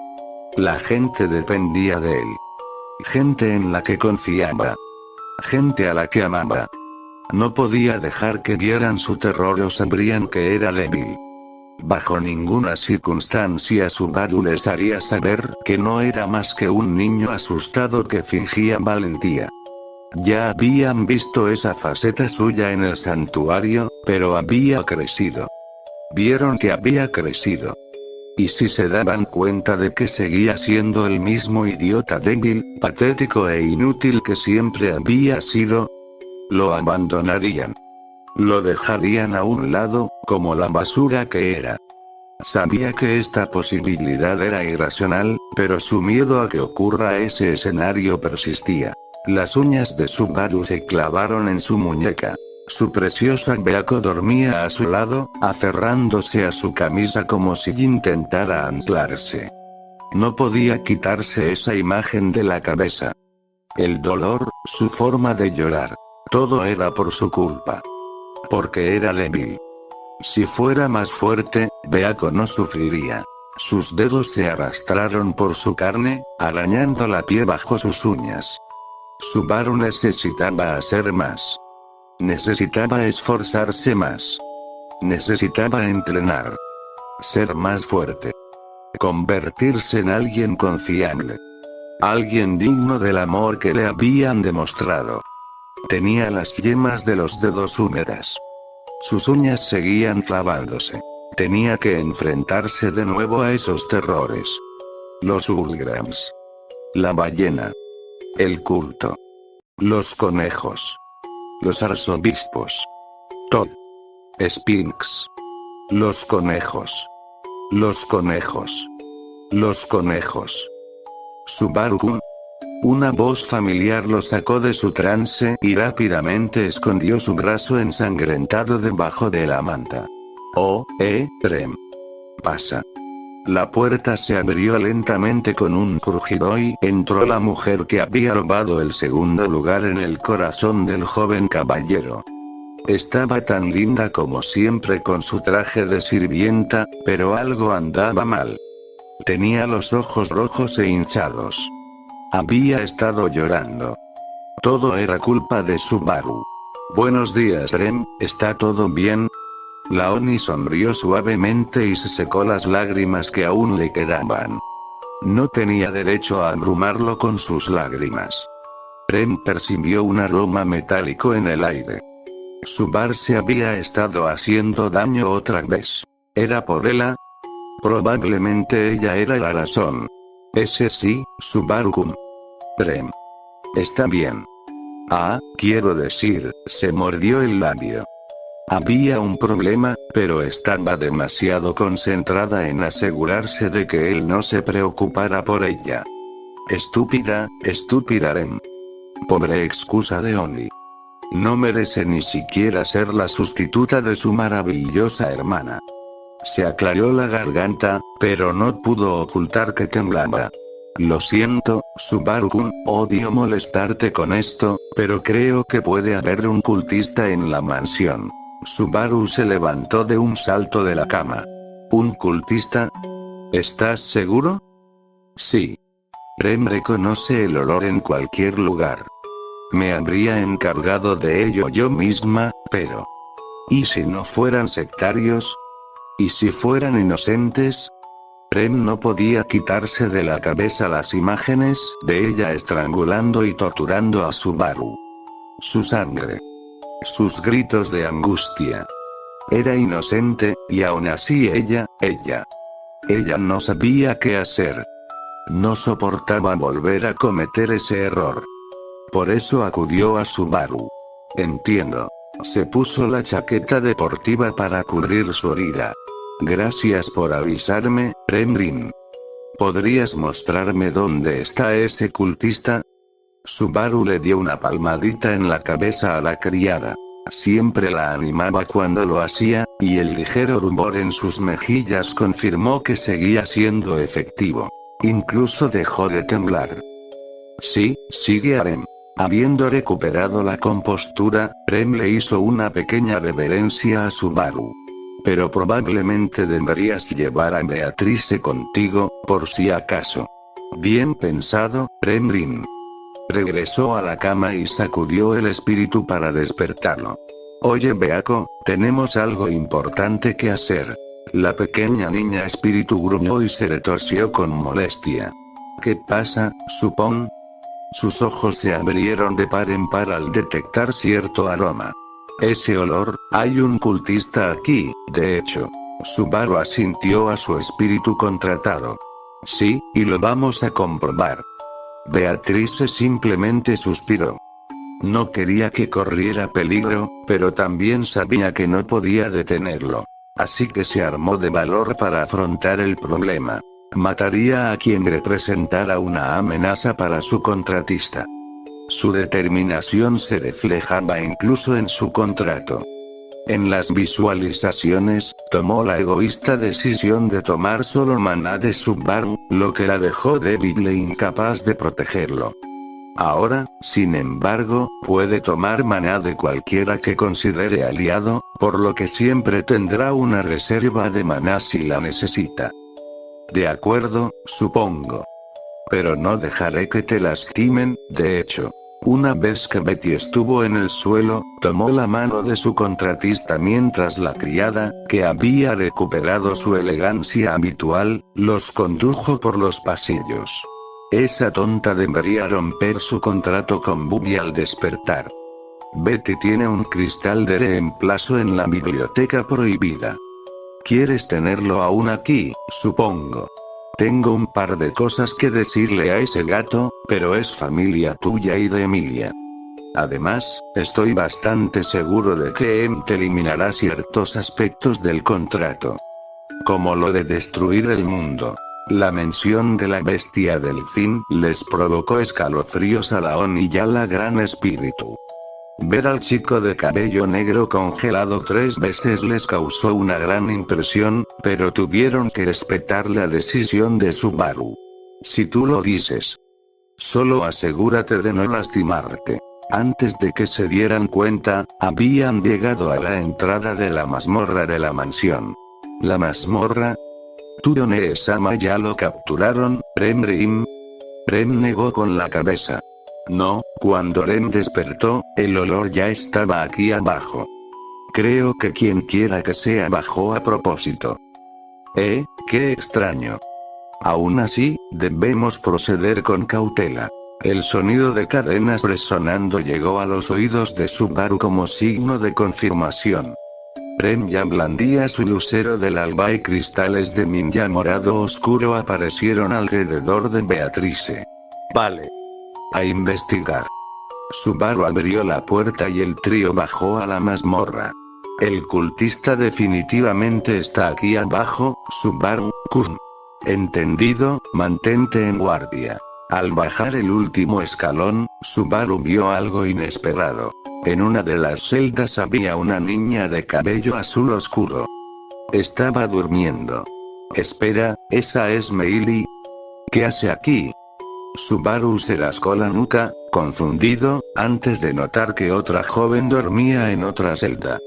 La gente dependía de él. Gente en la que confiaba. Gente a la que amaba. No podía dejar que vieran su terror o sabrían que era débil. Bajo ninguna circunstancia Subaru les haría saber que no era más que un niño asustado que fingía valentía. Ya habían visto esa faceta suya en el santuario, pero había crecido. Vieron que había crecido. Y si se daban cuenta de que seguía siendo el mismo idiota débil, patético e inútil que siempre había sido, lo abandonarían. Lo dejarían a un lado, como la basura que era. Sabía que esta posibilidad era irracional, pero su miedo a que ocurra ese escenario persistía. Las uñas de Subaru se clavaron en su muñeca. Su preciosa Beako dormía a su lado, aferrándose a su camisa como si intentara anclarse. No podía quitarse esa imagen de la cabeza. El dolor, su forma de llorar. Todo era por su culpa. Porque era débil. Si fuera más fuerte, Beako no sufriría. Sus dedos se arrastraron por su carne, arañando la piel bajo sus uñas. Subaru necesitaba hacer más. Necesitaba esforzarse más. Necesitaba entrenar. Ser más fuerte. Convertirse en alguien confiable. Alguien digno del amor que le habían demostrado. Tenía las yemas de los dedos húmedas. Sus uñas seguían clavándose. Tenía que enfrentarse de nuevo a esos terrores. Los Ulgrams. La ballena. El culto. Los conejos. Los arzobispos. Todd. Sphinx. Los conejos. Los conejos. Los conejos. Subaru-kun. Una voz familiar lo sacó de su trance y rápidamente escondió su brazo ensangrentado debajo de la manta. Oh, Rem. Pasa. La puerta se abrió lentamente con un crujido y entró la mujer que había robado el segundo lugar en el corazón del joven caballero. Estaba tan linda como siempre con su traje de sirvienta, pero algo andaba mal. Tenía los ojos rojos e hinchados. Había estado llorando. Todo era culpa de Subaru. Buenos días, Rem, ¿está todo bien? La Oni sonrió suavemente y se secó las lágrimas que aún le quedaban. No tenía derecho a abrumarlo con sus lágrimas. Rem percibió un aroma metálico en el aire. Subaru se había estado haciendo daño otra vez. ¿Era por ella? Probablemente ella era la razón. Ese sí, Subaru-kun. Rem. Está bien. Quiero decir, se mordió el labio. Había un problema, pero estaba demasiado concentrada en asegurarse de que él no se preocupara por ella. Estúpida Rem. Pobre excusa de Oni. No merece ni siquiera ser la sustituta de su maravillosa hermana. Se aclaró la garganta, pero no pudo ocultar que temblaba. Lo siento, Subaru-kun, odio molestarte con esto, pero creo que puede haber un cultista en la mansión. Subaru se levantó de un salto de la cama. ¿Un cultista? ¿Estás seguro? Sí. Rem reconoce el olor en cualquier lugar. Me habría encargado de ello yo misma, pero... ¿y si no fueran sectarios? ¿Y si fueran inocentes? Rem no podía quitarse de la cabeza las imágenes de ella estrangulando y torturando a Subaru. Su sangre. Sus gritos de angustia. Era inocente, y aún así ella no sabía qué hacer. No soportaba volver a cometer ese error. Por eso acudió a Subaru. Entiendo. Se puso la chaqueta deportiva para cubrir su herida. Gracias por avisarme, Rem. ¿Podrías mostrarme dónde está ese cultista? Subaru le dio una palmadita en la cabeza a la criada. Siempre la animaba cuando lo hacía, y el ligero rumor en sus mejillas confirmó que seguía siendo efectivo. Incluso dejó de temblar. Sí, sigue Arem. Habiendo recuperado la compostura, Rem le hizo una pequeña reverencia a Subaru. Pero probablemente deberías llevar a Beatrice contigo, por si acaso. Bien pensado, Remrin. Regresó a la cama y sacudió el espíritu para despertarlo. Oye Beako, tenemos algo importante que hacer. La pequeña niña espíritu gruñó y se retorció con molestia. ¿Qué pasa, Supón? Sus ojos se abrieron de par en par al detectar cierto aroma. Ese olor, hay un cultista aquí, de hecho. Subaru asintió a su espíritu contratado. Sí, y lo vamos a comprobar. Beatrice simplemente suspiró. No quería que corriera peligro, pero también sabía que no podía detenerlo. Así que se armó de valor para afrontar el problema. Mataría a quien representara una amenaza para su contratista. Su determinación se reflejaba incluso en su contrato. En las visualizaciones, tomó la egoísta decisión de tomar solo maná de Subaru, lo que la dejó débil e incapaz de protegerlo. Ahora, sin embargo, puede tomar maná de cualquiera que considere aliado, por lo que siempre tendrá una reserva de maná si la necesita. De acuerdo, supongo. Pero no dejaré que te lastimen, de hecho. Una vez que Betty estuvo en el suelo, tomó la mano de su contratista mientras la criada, que había recuperado su elegancia habitual, los condujo por los pasillos. Esa tonta debería romper su contrato con Bubby al despertar. Betty tiene un cristal de reemplazo en la biblioteca prohibida. ¿Quieres tenerlo aún aquí, supongo? Tengo un par de cosas que decirle a ese gato, pero es familia tuya y de Emilia. Además, estoy bastante seguro de que te eliminará ciertos aspectos del contrato. Como lo de destruir el mundo. La mención de la bestia delfín les provocó escalofríos a Laon y a la gran espíritu. Ver al chico de cabello negro congelado 3 veces les causó una gran impresión, pero tuvieron que respetar la decisión de Subaru. Si tú lo dices. Solo asegúrate de no lastimarte. Antes de que se dieran cuenta, habían llegado a la entrada de la mazmorra de la mansión. ¿La mazmorra? Turone-sama ya lo capturaron, Rem. Rem negó con la cabeza. No, cuando Rem despertó, el olor ya estaba aquí abajo. Creo que quien quiera que sea bajó a propósito. Qué extraño. Aún así, debemos proceder con cautela. El sonido de cadenas resonando llegó a los oídos de Subaru como signo de confirmación. Rem ya blandía su lucero del alba y cristales de ninja morado oscuro aparecieron alrededor de Beatrice. Vale. A investigar. Subaru abrió la puerta y el trío bajó a la mazmorra. El cultista definitivamente está aquí abajo, Subaru-kun. Entendido, mantente en guardia. Al bajar el último escalón, Subaru vio algo inesperado. En una de las celdas había una niña de cabello azul oscuro. Estaba durmiendo. Espera, ¿esa es Meili? ¿Qué hace aquí? Subaru se rascó la nuca, confundido, antes de notar que otra joven dormía en otra celda.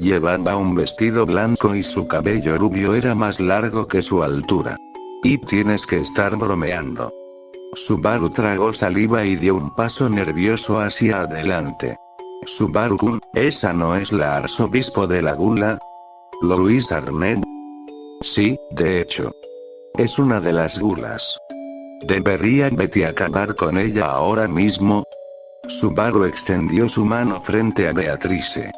Llevaba un vestido blanco y su cabello rubio era más largo que su altura. Y tienes que estar bromeando. Subaru tragó saliva y dio un paso nervioso hacia adelante. Subaru-kun, ¿esa no es la arzobispo de la Gula? ¿Louis Arnett? Sí, de hecho. Es una de las gulas. ¿Debería Betty acabar con ella ahora mismo? Subaru extendió su mano frente a Beatrice.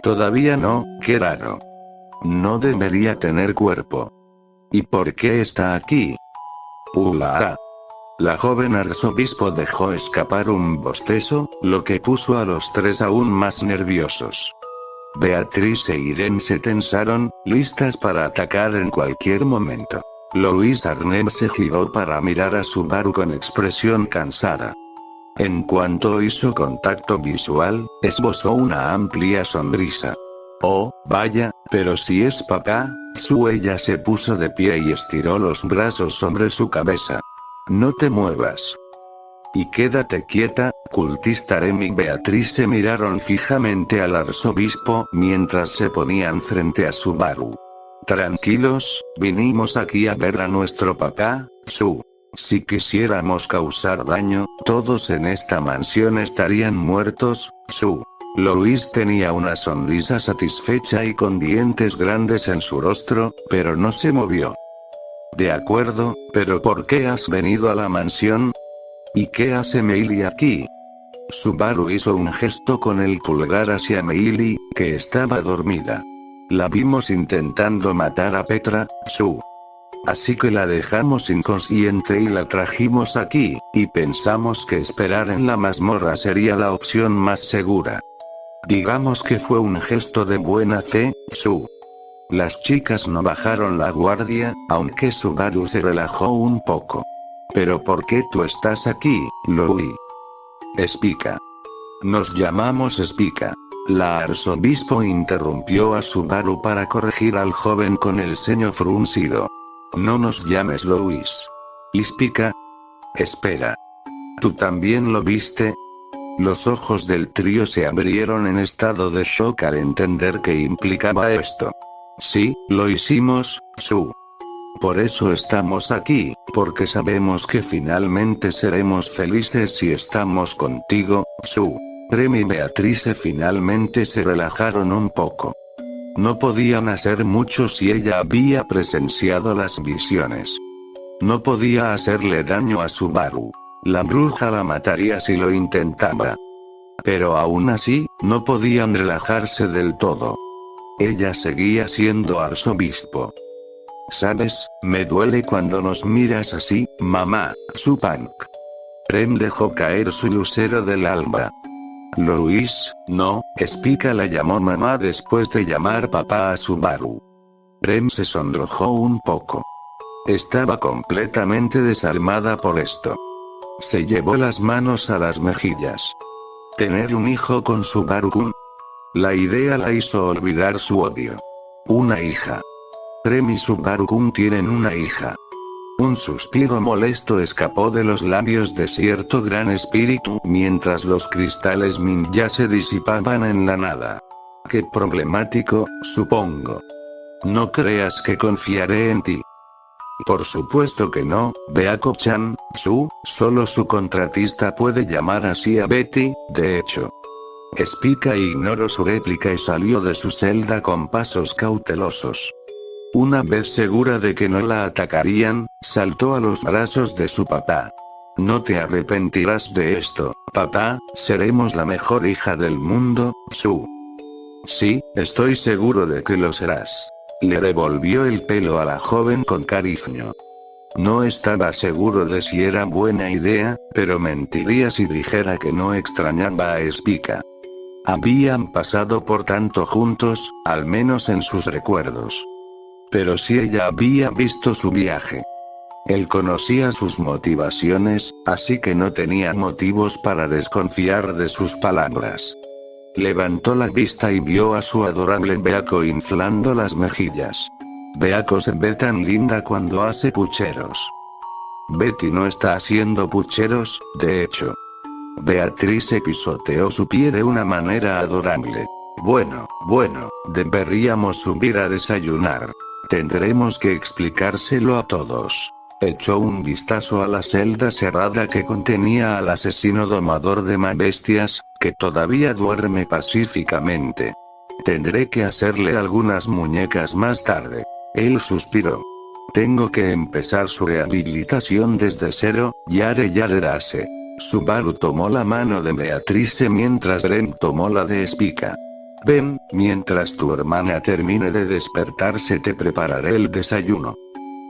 Todavía no, qué raro. No debería tener cuerpo. ¿Y por qué está aquí? ¡Ula! La joven arzobispo dejó escapar un bostezo, lo que puso a los tres aún más nerviosos. Beatrice y Rem se tensaron, listas para atacar en cualquier momento. Louis Arnett se giró para mirar a Subaru con expresión cansada. En cuanto hizo contacto visual, esbozó una amplia sonrisa. Oh, vaya, Pero si es papá, ella se puso de pie y estiró los brazos sobre su cabeza. No te muevas. Y quédate quieta, cultista. Rem y Beatriz se miraron fijamente al arzobispo mientras se ponían frente a Subaru. Tranquilos, vinimos aquí a ver a nuestro papá, Su. Si quisiéramos causar daño, todos en esta mansión estarían muertos, Su. Louis tenía una sonrisa satisfecha y con dientes grandes en su rostro, pero no se movió. De acuerdo, pero ¿por qué has venido a la mansión? ¿Y qué hace Meili aquí? Subaru hizo un gesto con el pulgar hacia Meili, que estaba dormida. La vimos intentando matar a Petra, Su. Así que la dejamos inconsciente y la trajimos aquí, y pensamos que esperar en la mazmorra sería la opción más segura. Digamos que fue un gesto de buena fe, Su. Las chicas no bajaron la guardia, aunque Subaru se relajó un poco. ¿Pero por qué tú estás aquí, Louis? Spica. Nos llamamos Spica. La arzobispo interrumpió a Subaru para corregir al joven con el ceño fruncido. No nos llames Louis. Spica. Espera. ¿Tú también lo viste? Los ojos del trío se abrieron en estado de shock al entender qué implicaba esto. Sí, lo hicimos, Su. Por eso estamos aquí, porque sabemos que finalmente seremos felices si estamos contigo, Su. Rem y Beatriz finalmente se relajaron un poco. No podían hacer mucho si ella había presenciado las visiones. No podía hacerle daño a Subaru. La bruja la mataría si lo intentaba. Pero aún así, no podían relajarse del todo. Ella seguía siendo arzobispo. ¿Sabes? Me duele cuando nos miras así, mamá, Supunk. Rem dejó caer su lucero del alba. Louis, no, Spica la llamó mamá después de llamar papá a Subaru. Rem se sonrojó un poco. Estaba completamente desarmada por esto. Se llevó las manos a las mejillas. ¿Tener un hijo con Subaru-kun? La idea la hizo olvidar su odio. Una hija. Rem y Subaru-kun tienen una hija. Un suspiro molesto escapó de los labios de cierto gran espíritu mientras los cristales ninja se disipaban en la nada. Qué problemático, supongo. No creas que confiaré en ti. Por supuesto que no, Beako-chan, Su, solo su contratista puede llamar así a Betty, de hecho. Spica ignoró su réplica y salió de su celda con pasos cautelosos. Una vez segura de que no la atacarían, saltó a los brazos de su papá. No te arrepentirás de esto, papá, seremos la mejor hija del mundo, Su. Sí, estoy seguro de que lo serás. Le revolvió el pelo a la joven con cariño. No estaba seguro de si era buena idea, pero mentiría si dijera que no extrañaba a Spica. Habían pasado por tanto juntos, al menos en sus recuerdos. Pero si ella había visto su viaje. Él conocía sus motivaciones, así que no tenía motivos para desconfiar de sus palabras. Levantó la vista y vio a su adorable Beako inflando las mejillas. Beako se ve tan linda cuando hace pucheros. Betty no está haciendo pucheros, de hecho. Beatriz se pisoteó su pie de una manera adorable. Bueno, deberíamos subir a desayunar. Tendremos que explicárselo a todos. Echó un vistazo a la celda cerrada que contenía al asesino domador de bestias, que todavía duerme pacíficamente. Tendré que hacerle algunas muñecas más tarde. Él suspiró. Tengo que empezar su rehabilitación desde cero, yare yarerase. Subaru tomó la mano de Beatriz mientras Rem tomó la de Spica. Ven, mientras tu hermana termine de despertarse te prepararé el desayuno.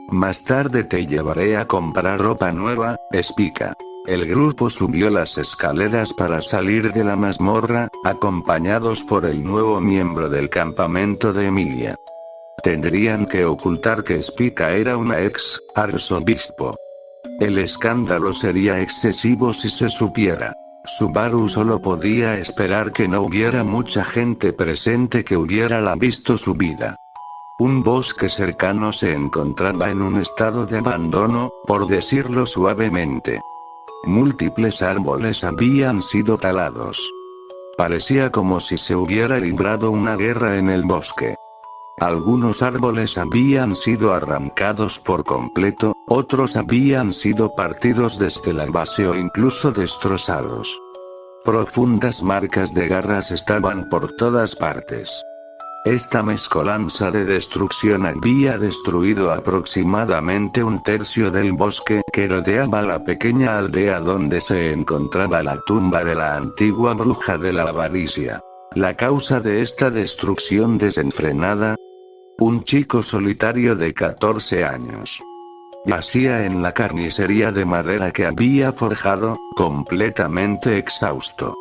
Más tarde te llevaré a comprar ropa nueva, Spica. El grupo subió las escaleras para salir de la mazmorra, acompañados por el nuevo miembro del campamento de Emilia. Tendrían que ocultar que Spica era una arzobispo. El escándalo sería excesivo si se supiera. Subaru solo podía esperar que no hubiera mucha gente presente que hubiera visto su vida. Un bosque cercano se encontraba en un estado de abandono, por decirlo suavemente. Múltiples árboles habían sido talados. Parecía como si se hubiera librado una guerra en el bosque. Algunos árboles habían sido arrancados por completo, otros habían sido partidos desde la base o incluso destrozados. Profundas marcas de garras estaban por todas partes. Esta mezcolanza de destrucción había destruido aproximadamente un tercio del bosque que rodeaba la pequeña aldea donde se encontraba la tumba de la antigua bruja de la avaricia. La causa de esta destrucción desenfrenada: un chico solitario de 14 años. Yacía en la carnicería de madera que había forjado, completamente exhausto.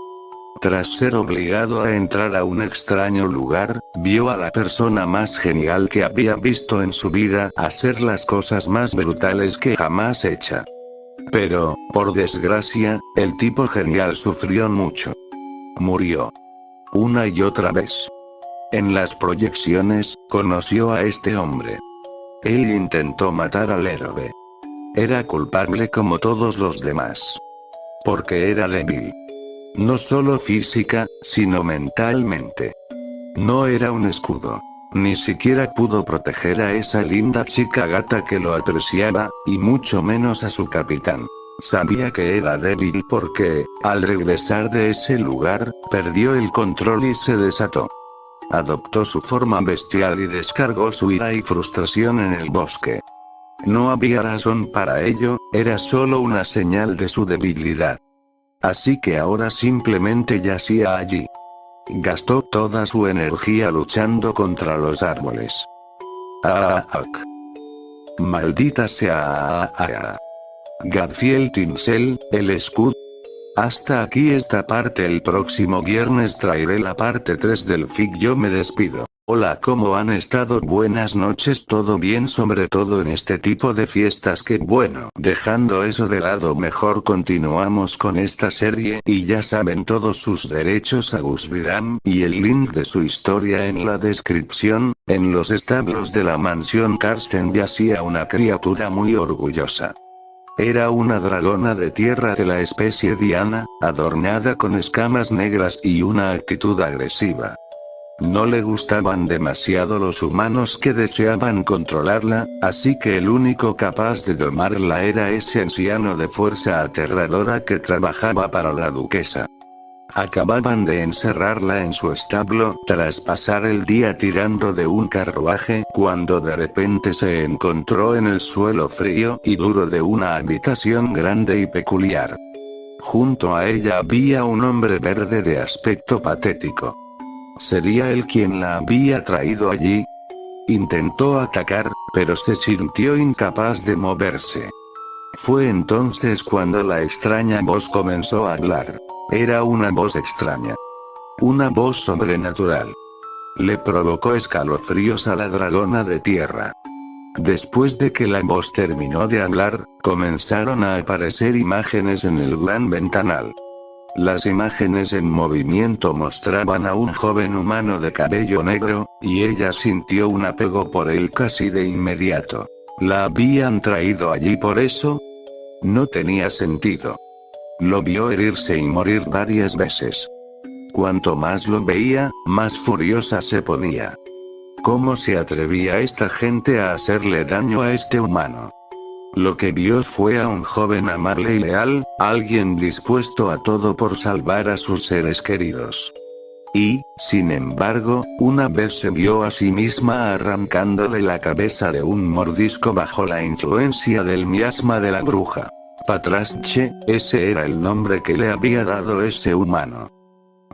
Tras ser obligado a entrar a un extraño lugar, vio a la persona más genial que había visto en su vida hacer las cosas más brutales que jamás hecha. Pero, por desgracia, el tipo genial sufrió mucho. Murió. Una y otra vez. En las proyecciones, conoció a este hombre. Él intentó matar al héroe. Era culpable como todos los demás. Porque era débil. No solo física, sino mentalmente. No era un escudo. Ni siquiera pudo proteger a esa linda chica gata que lo apreciaba, y mucho menos a su capitán. Sabía que era débil porque, al regresar de ese lugar, perdió el control y se desató. Adoptó su forma bestial y descargó su ira y frustración en el bosque. No había razón para ello, era solo una señal de su debilidad. Así que ahora simplemente yacía allí. Gastó toda su energía luchando contra los árboles. Maldita sea. Gadfiel Tinsel, el escudo. Hasta aquí esta parte. El próximo viernes traeré la parte 3 del fic. Yo me despido. Hola, ¿cómo han estado? Buenas noches, todo bien, sobre todo en este tipo de fiestas. Que bueno, dejando eso de lado, mejor continuamos con esta serie, y ya saben todos sus derechos a Gus Viram, y el link de su historia en la descripción. En los establos de la mansión Karsten yacía una criatura muy orgullosa. Era una dragona de tierra de la especie Diana, adornada con escamas negras y una actitud agresiva. No le gustaban demasiado los humanos que deseaban controlarla, así que el único capaz de domarla era ese anciano de fuerza aterradora que trabajaba para la duquesa. Acababan de encerrarla en su establo, tras pasar el día tirando de un carruaje, cuando de repente se encontró en el suelo frío y duro de una habitación grande y peculiar. Junto a ella había un hombre verde de aspecto patético. ¿Sería él quien la había traído allí? Intentó atacar, pero se sintió incapaz de moverse. Fue entonces cuando la extraña voz comenzó a hablar. Era una voz extraña. Una voz sobrenatural. Le provocó escalofríos a la dragona de tierra. Después de que la voz terminó de hablar, comenzaron a aparecer imágenes en el gran ventanal. Las imágenes en movimiento mostraban a un joven humano de cabello negro, y ella sintió un apego por él casi de inmediato. ¿La habían traído allí por eso? No tenía sentido. Lo vio herirse y morir varias veces. Cuanto más lo veía, más furiosa se ponía. ¿Cómo se atrevía esta gente a hacerle daño a este humano? Lo que vio fue a un joven amable y leal, alguien dispuesto a todo por salvar a sus seres queridos. Y, sin embargo, una vez se vio a sí misma arrancándole la cabeza de un mordisco bajo la influencia del miasma de la bruja. Patrasche, ese era el nombre que le había dado ese humano.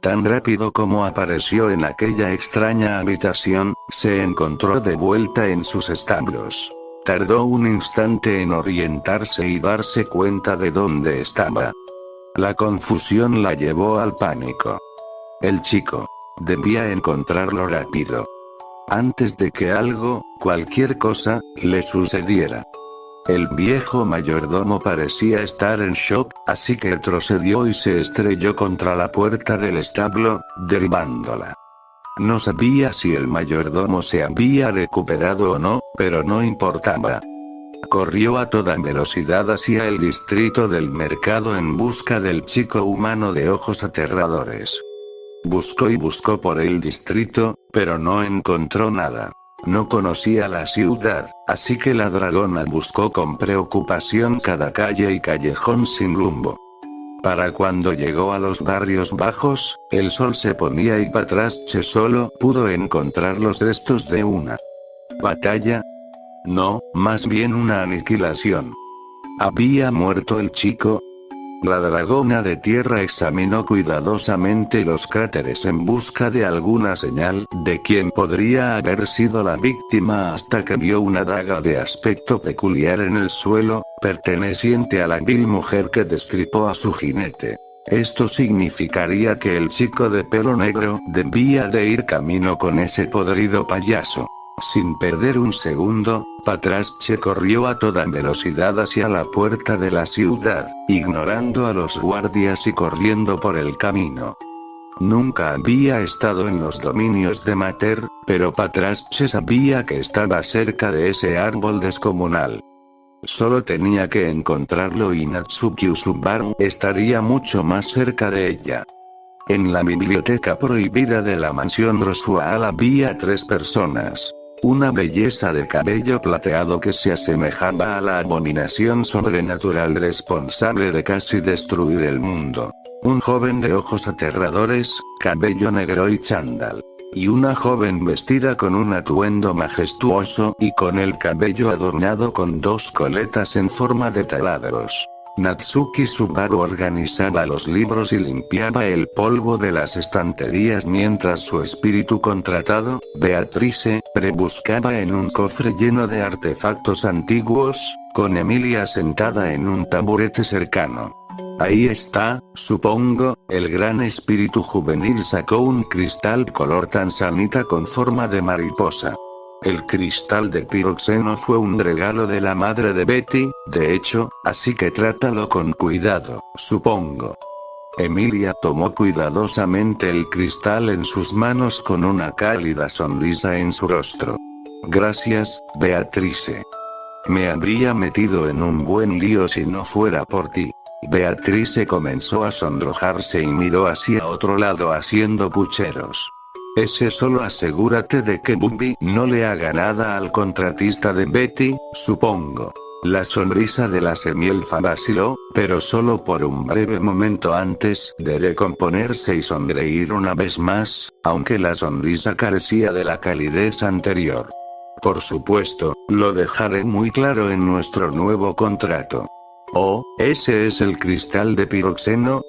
Tan rápido como apareció en aquella extraña habitación, se encontró de vuelta en sus establos. Tardó un instante en orientarse y darse cuenta de dónde estaba. La confusión la llevó al pánico. El chico. Debía encontrarlo rápido. Antes de que algo, cualquier cosa, le sucediera. El viejo mayordomo parecía estar en shock, así que retrocedió y se estrelló contra la puerta del establo, derribándola. No sabía si el mayordomo se había recuperado o no, pero no importaba. Corrió a toda velocidad hacia el distrito del mercado en busca del chico humano de ojos aterradores. Buscó y buscó por el distrito, pero no encontró nada. No conocía la ciudad, así que la dragona buscó con preocupación cada calle y callejón sin rumbo. Para cuando llegó a los barrios bajos, el sol se ponía y Patrasche solo pudo encontrar los restos de una batalla. No, más bien una aniquilación. ¿Había muerto el chico? La dragona de tierra examinó cuidadosamente los cráteres en busca de alguna señal de quién podría haber sido la víctima hasta que vio una daga de aspecto peculiar en el suelo, perteneciente a la vil mujer que destripó a su jinete. Esto significaría que el chico de pelo negro debía de ir camino con ese podrido payaso. Sin perder un segundo, Patrasche corrió a toda velocidad hacia la puerta de la ciudad, ignorando a los guardias y corriendo por el camino. Nunca había estado en los dominios de Mater, pero Patrasche sabía que estaba cerca de ese árbol descomunal. Solo tenía que encontrarlo y Natsuki Usubaru estaría mucho más cerca de ella. En la biblioteca prohibida de la mansión Rosual había 3 personas. Una belleza de cabello plateado que se asemejaba a la abominación sobrenatural responsable de casi destruir el mundo. Un joven de ojos aterradores, cabello negro y chándal. Y una joven vestida con un atuendo majestuoso y con el cabello adornado con 2 coletas en forma de taladros. Natsuki Subaru organizaba los libros y limpiaba el polvo de las estanterías mientras su espíritu contratado, Beatrice, rebuscaba en un cofre lleno de artefactos antiguos, con Emilia sentada en un taburete cercano. Ahí está, supongo, el gran espíritu juvenil sacó un cristal color tanzanita con forma de mariposa. El cristal de piroxeno fue un regalo de la madre de Betty, de hecho, así que trátalo con cuidado, supongo. Emilia tomó cuidadosamente el cristal en sus manos con una cálida sonrisa en su rostro. Gracias, Beatrice. Me habría metido en un buen lío si no fuera por ti. Beatrice comenzó a sonrojarse y miró hacia otro lado haciendo pucheros. Ese solo asegúrate de que Bumby no le haga nada al contratista de Betty, supongo. La sonrisa de la semielfa vaciló, pero solo por un breve momento antes de recomponerse y sonreír una vez más, aunque la sonrisa carecía de la calidez anterior. Por supuesto, lo dejaré muy claro en nuestro nuevo contrato. Oh, ¿ese es el cristal de piroxeno?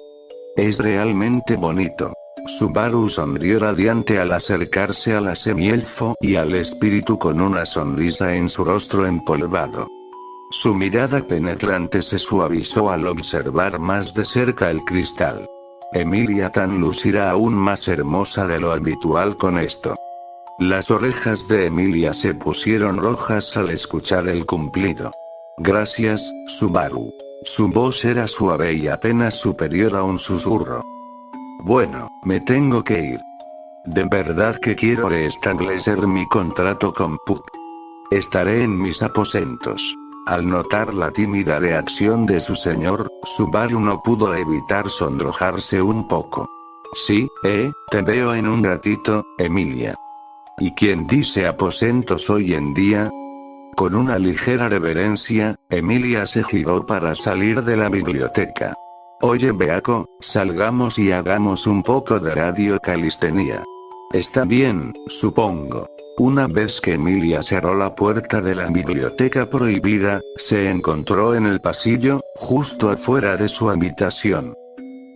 Es realmente bonito. Subaru sonrió radiante al acercarse a la semielfo y al espíritu con una sonrisa en su rostro empolvado. Su mirada penetrante se suavizó al observar más de cerca el cristal. Emilia Tan lucirá aún más hermosa de lo habitual con esto. Las orejas de Emilia se pusieron rojas al escuchar el cumplido. Gracias, Subaru. Su voz era suave y apenas superior a un susurro. Bueno, me tengo que ir. De verdad que quiero restablecer mi contrato con Puck. Estaré en mis aposentos. Al notar la tímida reacción de su señor, Subaru no pudo evitar sonrojarse un poco. Sí, te veo en un ratito, Emilia. ¿Y quién dice aposentos hoy en día? Con una ligera reverencia, Emilia se giró para salir de la biblioteca. Oye Beako, salgamos y hagamos un poco de radiocalistenia. Está bien, supongo. Una vez que Emilia cerró la puerta de la biblioteca prohibida, se encontró en el pasillo, justo afuera de su habitación.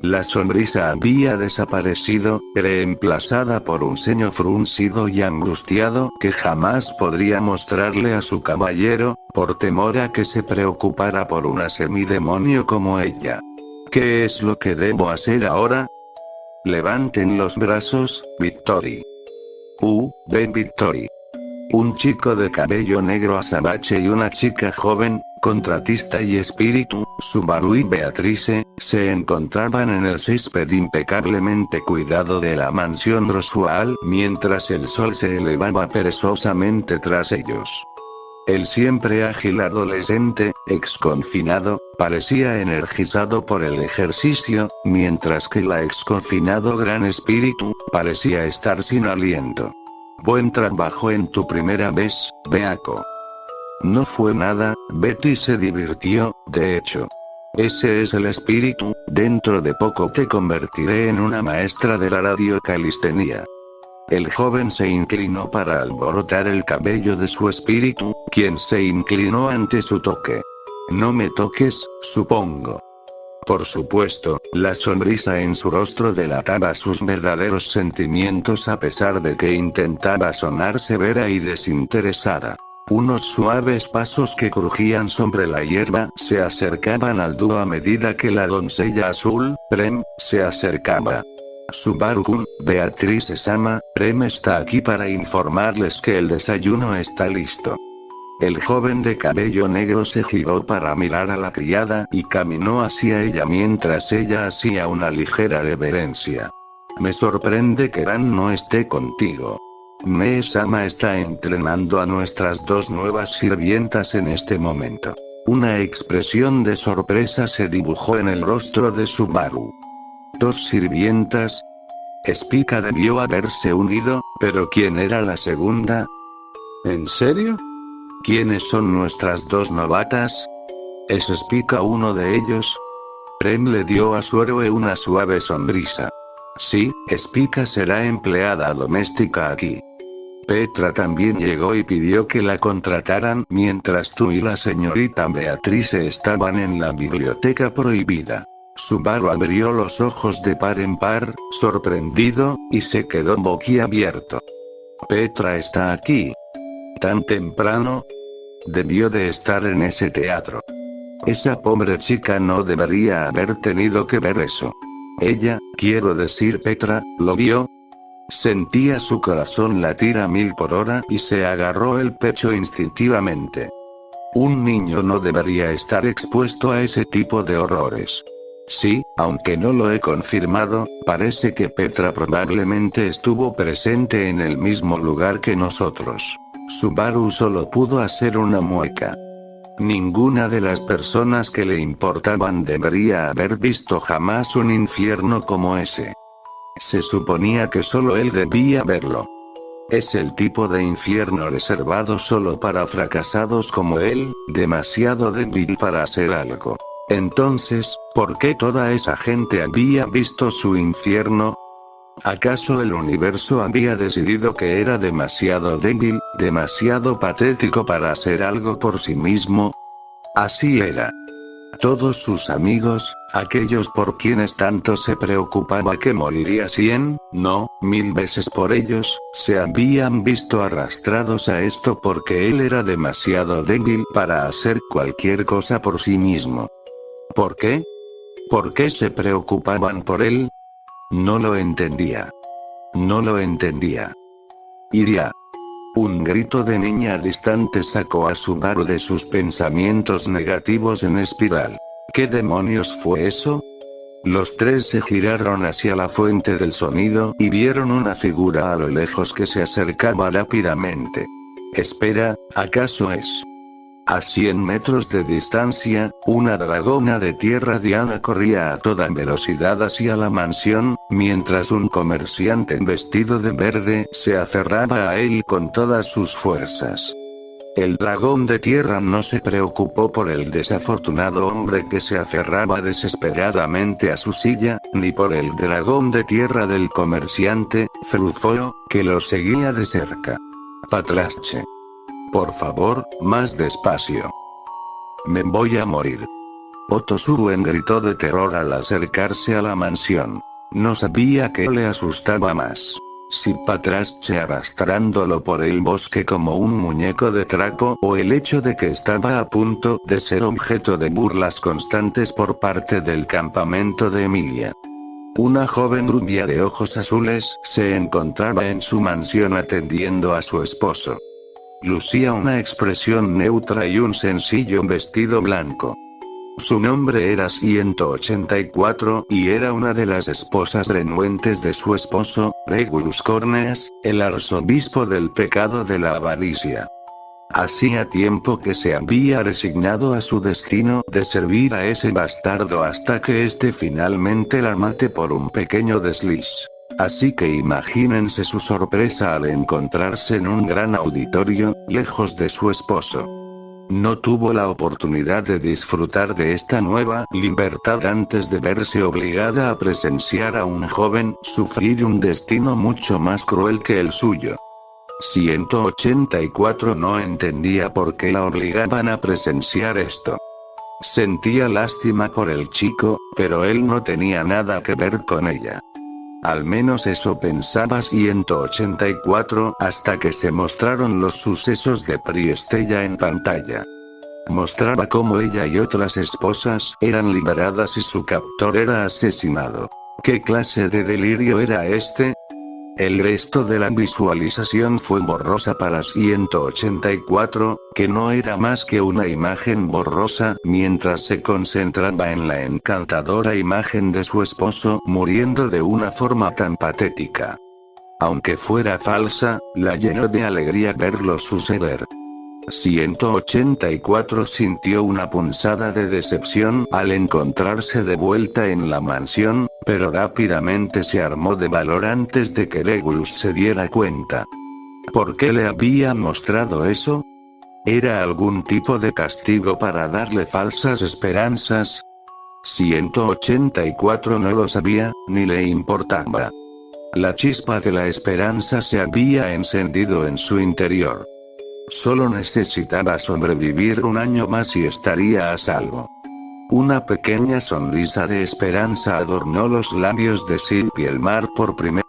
La sonrisa había desaparecido, reemplazada por un ceño fruncido y angustiado que jamás podría mostrarle a su caballero, por temor a que se preocupara por una semidemonio como ella. ¿Qué es lo que debo hacer ahora? Levanten los brazos, Victory. Ven Victory. Un chico de cabello negro azabache y una chica joven, contratista y espíritu, Subaru y Beatrice, se encontraban en el césped impecablemente cuidado de la mansión Roswell mientras el sol se elevaba perezosamente tras ellos. El siempre ágil adolescente, exconfinado, parecía energizado por el ejercicio, mientras que la exconfinado gran espíritu, parecía estar sin aliento. Buen trabajo en tu primera vez, Beaco. No fue nada, Betty se divirtió, de hecho. Ese es el espíritu, dentro de poco te convertiré en una maestra de la radiocalistenia. El joven se inclinó para alborotar el cabello de su espíritu, quien se inclinó ante su toque. No me toques, supongo. Por supuesto, la sonrisa en su rostro delataba sus verdaderos sentimientos a pesar de que intentaba sonar severa y desinteresada. Unos suaves pasos que crujían sobre la hierba se acercaban al dúo a medida que la doncella azul, Prem, se acercaba. Subaru-kun, Beatrice-sama, Prem está aquí para informarles que el desayuno está listo. El joven de cabello negro se giró para mirar a la criada y caminó hacia ella mientras ella hacía una ligera reverencia. Me sorprende que Ran no esté contigo. Mee-sama está entrenando a nuestras dos nuevas sirvientas en este momento. Una expresión de sorpresa se dibujó en el rostro de Subaru. ¿Dos sirvientas? Spica debió haberse unido, pero ¿quién era la segunda? ¿En serio? ¿Quiénes son nuestras dos novatas? ¿Es Spica uno de ellos? Prem le dio a su héroe una suave sonrisa. Sí, Spica será empleada doméstica aquí. Petra también llegó y pidió que la contrataran mientras tú y la señorita Beatrice estaban en la biblioteca prohibida. Subaru abrió los ojos de par en par, sorprendido, y se quedó boquiabierto. Petra está aquí. ¿Tan temprano? Debió de estar en ese teatro. Esa pobre chica no debería haber tenido que ver eso. Ella, quiero decir Petra, ¿lo vio? Sentía su corazón latir a 1000 por hora y se agarró el pecho instintivamente. Un niño no debería estar expuesto a ese tipo de horrores. Sí, aunque no lo he confirmado, parece que Petra probablemente estuvo presente en el mismo lugar que nosotros. Subaru solo pudo hacer una mueca. Ninguna de las personas que le importaban debería haber visto jamás un infierno como ese. Se suponía que solo él debía verlo. Es el tipo de infierno reservado solo para fracasados como él, demasiado débil para hacer algo. Entonces, ¿por qué toda esa gente había visto su infierno? ¿Acaso el universo había decidido que era demasiado débil, demasiado patético para hacer algo por sí mismo? Así era. Todos sus amigos, aquellos por quienes tanto se preocupaba que moriría 100, no, 1000 veces por ellos, se habían visto arrastrados a esto porque él era demasiado débil para hacer cualquier cosa por sí mismo. ¿Por qué? ¿Por qué se preocupaban por él? No lo entendía. No lo entendía. Iría. Un grito de niña distante sacó a Subaru de sus pensamientos negativos en espiral. ¿Qué demonios fue eso? Los tres se giraron hacia la fuente del sonido y vieron una figura a lo lejos que se acercaba rápidamente. Espera, ¿acaso es? A 100 metros de distancia, una dragona de tierra diana corría a toda velocidad hacia la mansión, mientras un comerciante vestido de verde se aferraba a él con todas sus fuerzas. El dragón de tierra no se preocupó por el desafortunado hombre que se aferraba desesperadamente a su silla, ni por el dragón de tierra del comerciante, Frufo, que lo seguía de cerca. Patlasche. Por favor, más despacio. Me voy a morir. Otosuen gritó de terror al acercarse a la mansión. No sabía qué le asustaba más. Si Patrache arrastrándolo por el bosque como un muñeco de trapo o el hecho de que estaba a punto de ser objeto de burlas constantes por parte del campamento de Emilia. Una joven rubia de ojos azules se encontraba en su mansión atendiendo a su esposo. Lucía una expresión neutra y un sencillo vestido blanco. Su nombre era 184, y era una de las esposas renuentes de su esposo, Regulus Corneas, el arzobispo del pecado de la avaricia. Hacía tiempo que se había resignado a su destino de servir a ese bastardo hasta que éste finalmente la mate por un pequeño desliz. Así que imagínense su sorpresa al encontrarse en un gran auditorio, lejos de su esposo. No tuvo la oportunidad de disfrutar de esta nueva libertad antes de verse obligada a presenciar a un joven sufrir un destino mucho más cruel que el suyo. 184 no entendía por qué la obligaban a presenciar esto. Sentía lástima por el chico, pero él no tenía nada que ver con ella. Al menos eso pensaba 184 hasta que se mostraron los sucesos de Priestella en pantalla. Mostraba cómo ella y otras esposas eran liberadas y su captor era asesinado. ¿Qué clase de delirio era este? El resto de la visualización fue borrosa para 184, que no era más que una imagen borrosa, mientras se concentraba en la encantadora imagen de su esposo muriendo de una forma tan patética. Aunque fuera falsa, la llenó de alegría verlo suceder. 184 sintió una punzada de decepción al encontrarse de vuelta en la mansión, pero rápidamente se armó de valor antes de que Regulus se diera cuenta. ¿Por qué le había mostrado eso? ¿Era algún tipo de castigo para darle falsas esperanzas? 184 no lo sabía, ni le importaba. La chispa de la esperanza se había encendido en su interior. Solo necesitaba sobrevivir un año más y estaría a salvo. Una pequeña sonrisa de esperanza adornó los labios de Sylvie Elmar por primera